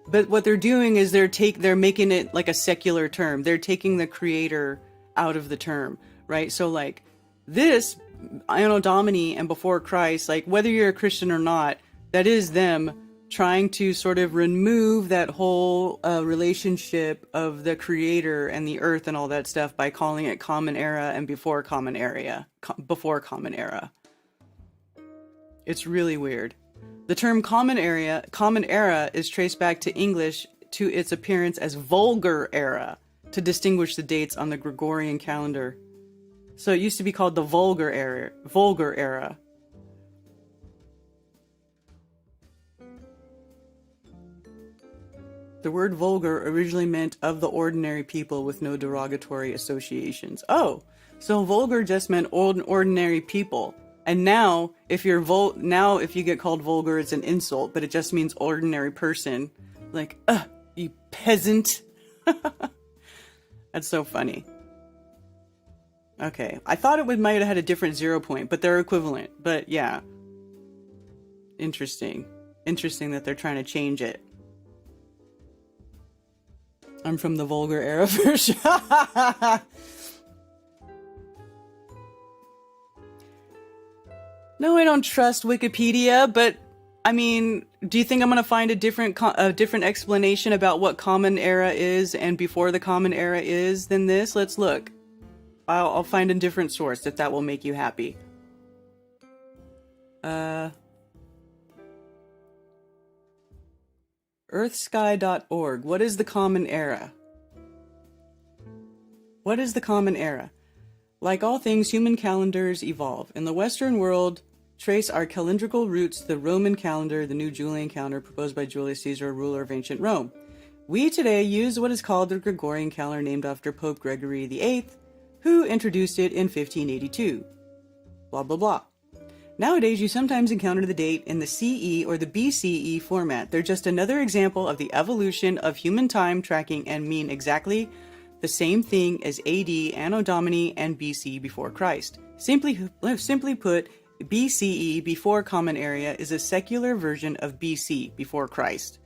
But what they're doing is they're making it like a secular term. They're taking the creator out of the term, right? So like this Anno Domini and before Christ, like whether you're a Christian or not, that is them trying to sort of remove that whole relationship of the creator and the earth and all that stuff by calling it Common Era and before Common Era. Before Common Era. It's really weird. The term Common Era is traced back to English to its appearance as Vulgar Era to distinguish the dates on the Gregorian calendar. So it used to be called the Vulgar Era. The word vulgar originally meant of the ordinary people with no derogatory associations. Oh, so vulgar just meant ordinary people. And now, if you get called vulgar, it's an insult, but it just means ordinary person. Like, you peasant. That's so funny. Okay, I thought it might have had a different 0 point, but they're equivalent. But yeah, interesting. Interesting that they're trying to change it. I'm from the Vulgar Era for sure. No, I don't trust Wikipedia, but I mean, do you think I'm going to find a different explanation about what Common Era is and before the Common Era is than this? Let's look. I'll find a different source if that will make you happy. Earthsky.org. What is the Common Era? What is the Common Era? Like all things, human calendars evolve. In the Western world, trace our calendrical roots to the Roman calendar, the new Julian calendar proposed by Julius Caesar, ruler of ancient Rome. We today use what is called the Gregorian calendar, named after Pope Gregory VIII, who introduced it in 1582. Blah, blah, blah. Nowadays, you sometimes encounter the date in the CE or the BCE format. They're just another example of the evolution of human time tracking and mean exactly the same thing as AD, Anno Domini, and BC before Christ. Simply put, BCE, before Common Era, is a secular version of BC, before Christ.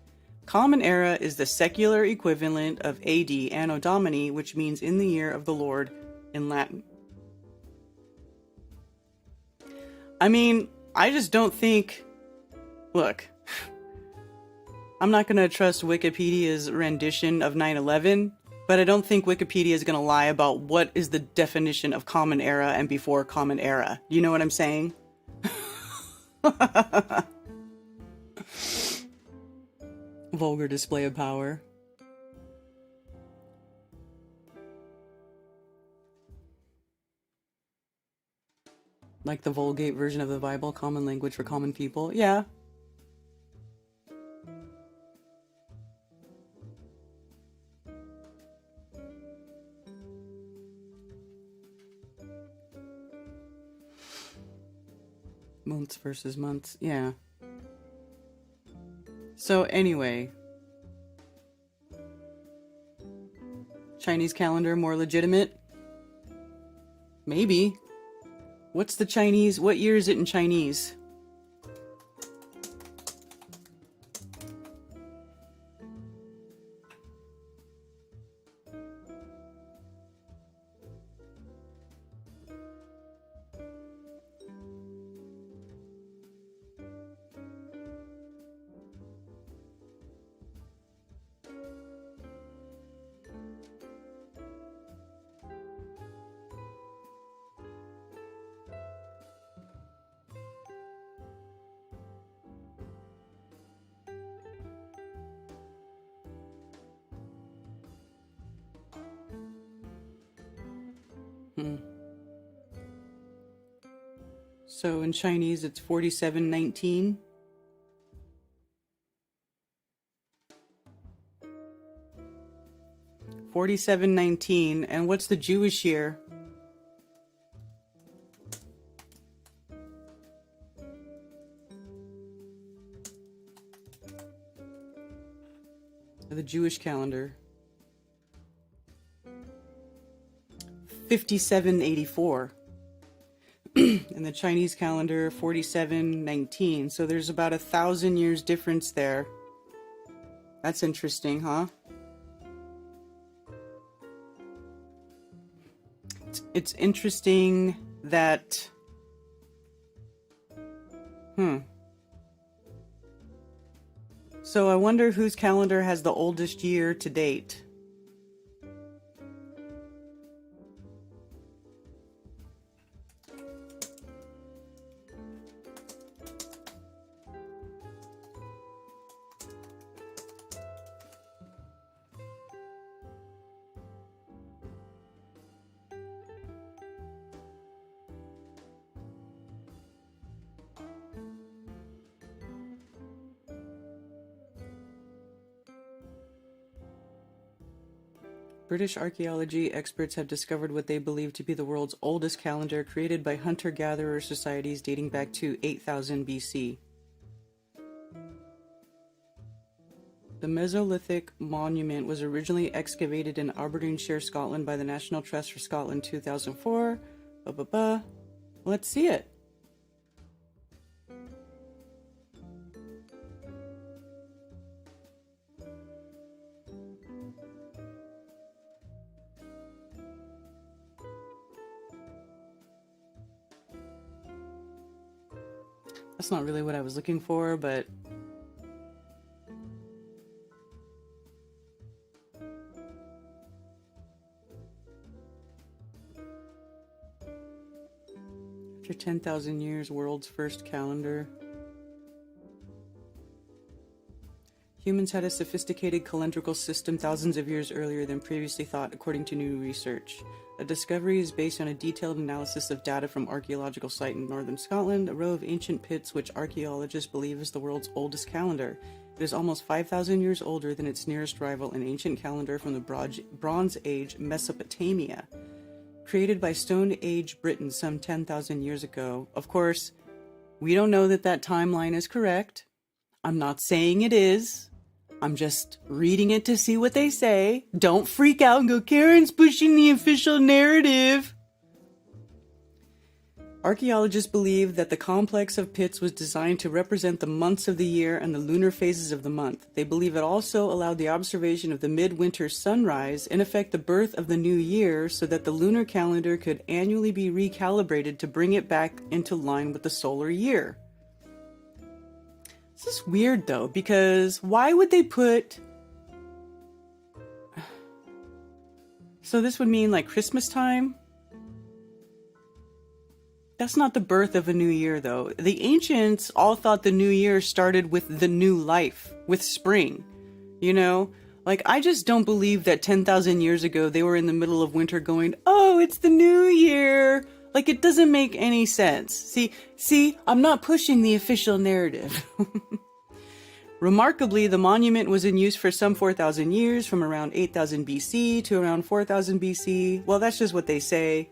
Common Era is the secular equivalent of AD, Anno Domini, which means in the year of the Lord in Latin. I mean, I just don't think... Look, I'm not going to trust Wikipedia's rendition of 9/11, but I don't think Wikipedia is going to lie about what is the definition of Common Era and before Common Era. You know what I'm saying? Vulgar display of power. Like the Vulgate version of the Bible, common language for common people. Yeah. Months versus months. Yeah. So anyway. Chinese calendar more legitimate? Maybe. What's the Chinese? What year is it in Chinese? So in Chinese, it's 4719. And what's the Jewish year? The Jewish calendar. 5784. And the Chinese calendar, 4719. So there's about 1,000 years difference there. That's interesting, huh? It's interesting that... So I wonder whose calendar has the oldest year to date. British archaeology experts have discovered what they believe to be the world's oldest calendar, created by hunter-gatherer societies dating back to 8000 BC. The Mesolithic monument was originally excavated in Aberdeenshire, Scotland by the National Trust for Scotland 2004. Let's see it. That's not really what I was looking for, but after 10,000 years, world's first calendar. Humans had a sophisticated calendrical system thousands of years earlier than previously thought, according to new research. The discovery is based on a detailed analysis of data from archaeological site in northern Scotland, a row of ancient pits which archaeologists believe is the world's oldest calendar. It is almost 5,000 years older than its nearest rival, an ancient calendar from the Bronze Age, Mesopotamia. Created by Stone Age Britain some 10,000 years ago. Of course, we don't know that that timeline is correct. I'm not saying it is. I'm just reading it to see what they say. Don't freak out and go, Karen's pushing the official narrative. Archaeologists believe that the complex of pits was designed to represent the months of the year and the lunar phases of the month. They believe it also allowed the observation of the midwinter sunrise, in effect the birth of the new year, so that the lunar calendar could annually be recalibrated to bring it back into line with the solar year. This is weird though, because why would they put... So this would mean like Christmas time? That's not the birth of a new year though. The ancients all thought the new year started with the new life, with spring. You know? Like, I just don't believe that 10,000 years ago they were in the middle of winter going, oh, it's the new year. Like, it doesn't make any sense. See, I'm not pushing the official narrative. Remarkably, the monument was in use for some 4,000 years, from around 8,000 BC to around 4,000 BC. Well, that's just what they say.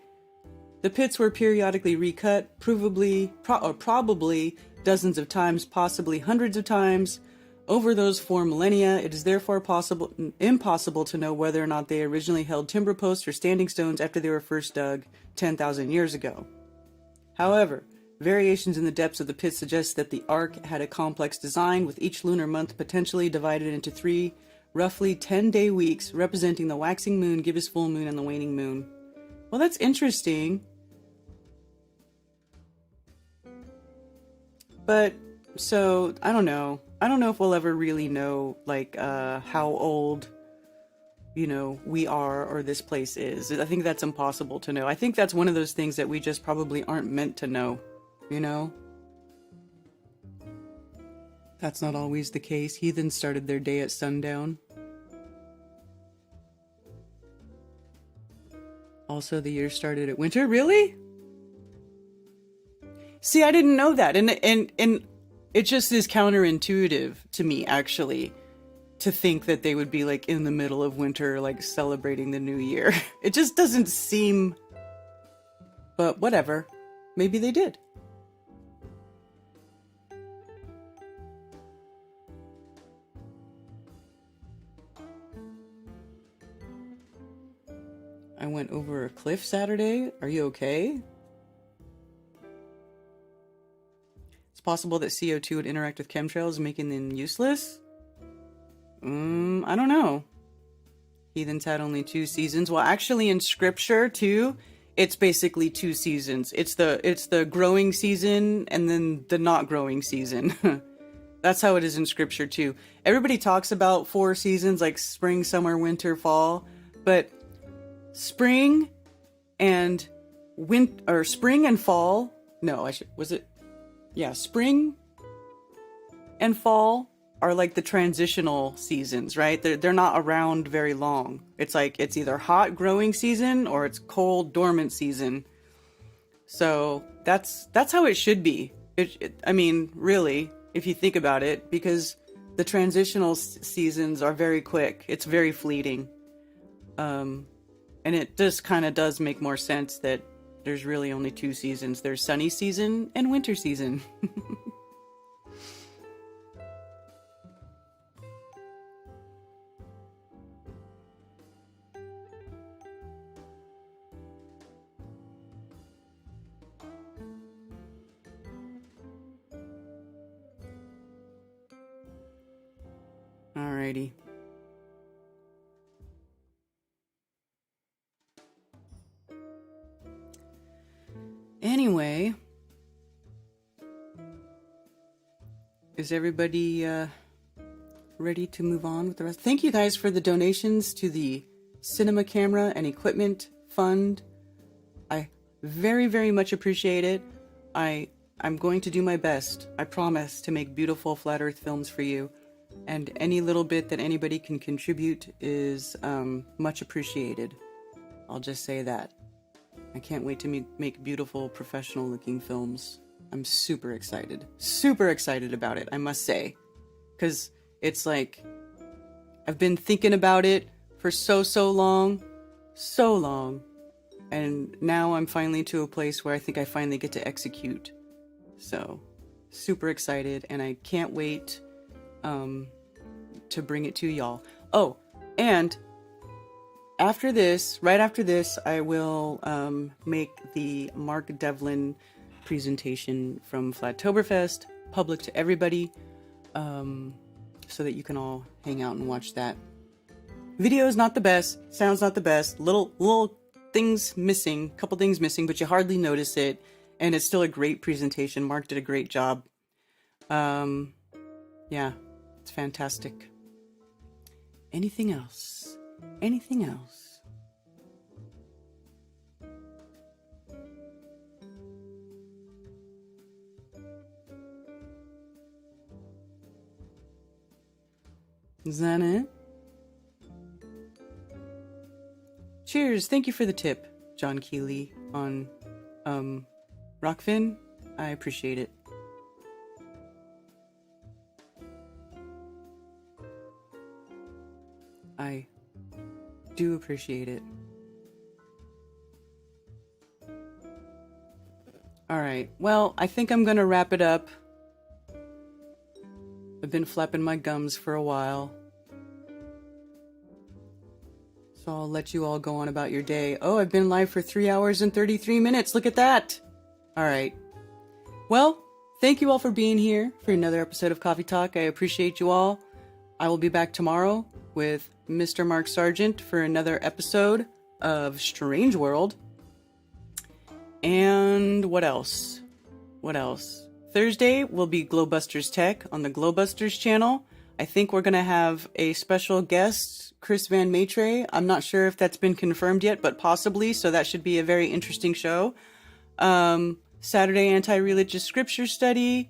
The pits were periodically recut, probably dozens of times, possibly hundreds of times. Over those 4 millennia, it is therefore impossible to know whether or not they originally held timber posts or standing stones after they were first dug 10,000 years ago. However, variations in the depths of the pit suggest that the ark had a complex design, with each lunar month potentially divided into 3 roughly 10-day weeks, representing the waxing moon, gibbous full moon, and the waning moon. Well, that's interesting. But, so, I don't know. I don't know if we'll ever really know, like, how old, you know, we are or this place is. I think that's impossible to know. I think that's one of those things that we just probably aren't meant to know, you know? That's not always the case. Heathens started their day at sundown. Also, the year started at winter. Really? See, I didn't know that. And it just is counterintuitive to me, actually, to think that they would be like in the middle of winter, like celebrating the new year. It just doesn't seem, but whatever. Maybe they did. I went over a cliff Saturday. Are you okay? It's possible that CO2 would interact with chemtrails, making them useless? I don't know. Heathens had only 2 seasons. Well, actually in scripture too, it's basically 2 seasons. It's the growing season and then the not growing season. That's how it is in scripture too. Everybody talks about 4 seasons, like spring, summer, winter, fall, but spring and fall. No, spring and fall are like the transitional seasons, right? They're not around very long. It's like it's either hot growing season or it's cold dormant season. So that's how it should be. I mean, really, if you think about it, because the transitional seasons are very quick. It's very fleeting. And it just kind of does make more sense that there's really only 2 seasons. There's sunny season and winter season. Alrighty. Anyway, is everybody ready to move on with the rest? Thank you guys for the donations to the cinema camera and equipment fund. I very, very much appreciate it. I'm going to do my best, I promise, to make beautiful flat earth films for you. And any little bit that anybody can contribute is much appreciated. I'll just say that. I can't wait to make beautiful, professional looking films. I'm super excited about it, I must say. Because it's like, I've been thinking about it for so long. And now I'm finally to a place where I think I finally get to execute. So, super excited, and I can't wait to bring it to y'all. Oh, and after this, right after this, I will make the Mark Devlin presentation from Flattoberfest public to everybody, so that you can all hang out and watch that. Video is not the best, sound's not the best, little things missing, couple things missing, but you hardly notice it, and it's still a great presentation. Mark did a great job. Yeah, it's fantastic. Anything else? Anything else? Is that it? Cheers. Thank you for the tip, John Keeley, on Rockfin. I appreciate it. I do appreciate it. Alright, well, I think I'm gonna wrap it up. I've been flapping my gums for a while. So I'll let you all go on about your day. Oh, I've been live for 3 hours and 33 minutes. Look at that. Alright. Well, thank you all for being here for another episode of Coffee Talk. I appreciate you all. I will be back tomorrow with Mr. Mark Sargent for another episode of Strange World. And what else? Thursday will be Glowbusters Tech on the Glowbusters channel. I think we're going to have a special guest, Chris Van Maitre. I'm not sure if that's been confirmed yet, but possibly, so that should be a very interesting show. Saturday anti-religious scripture study.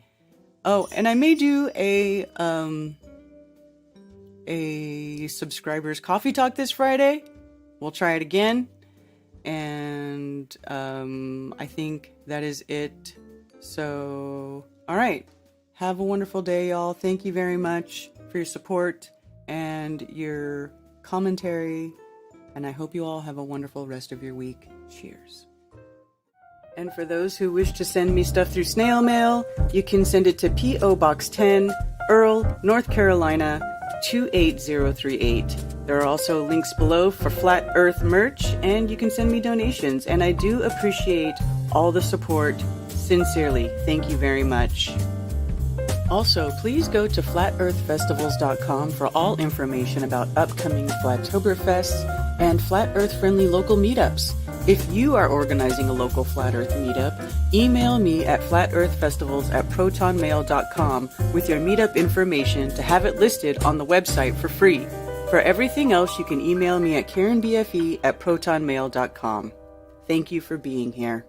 Oh, and I may do a subscribers coffee talk this Friday. We'll try it again. And I think that is it. So, all right. Have a wonderful day, y'all. Thank you very much for your support and your commentary. And I hope you all have a wonderful rest of your week. Cheers. And for those who wish to send me stuff through snail mail, you can send it to P.O. Box 10, Earl, North Carolina, 28038. There are also links below for Flat Earth merch, and you can send me donations. And I do appreciate all the support. Sincerely, thank you very much. Also, please go to flatearthfestivals.com for all information about upcoming Flattoberfests and Flat Earth-friendly local meetups. If you are organizing a local Flat Earth meetup, email me at flatearthfestivals@protonmail.com with your meetup information to have it listed on the website for free. For everything else, you can email me at karenbfe@protonmail.com. Thank you for being here.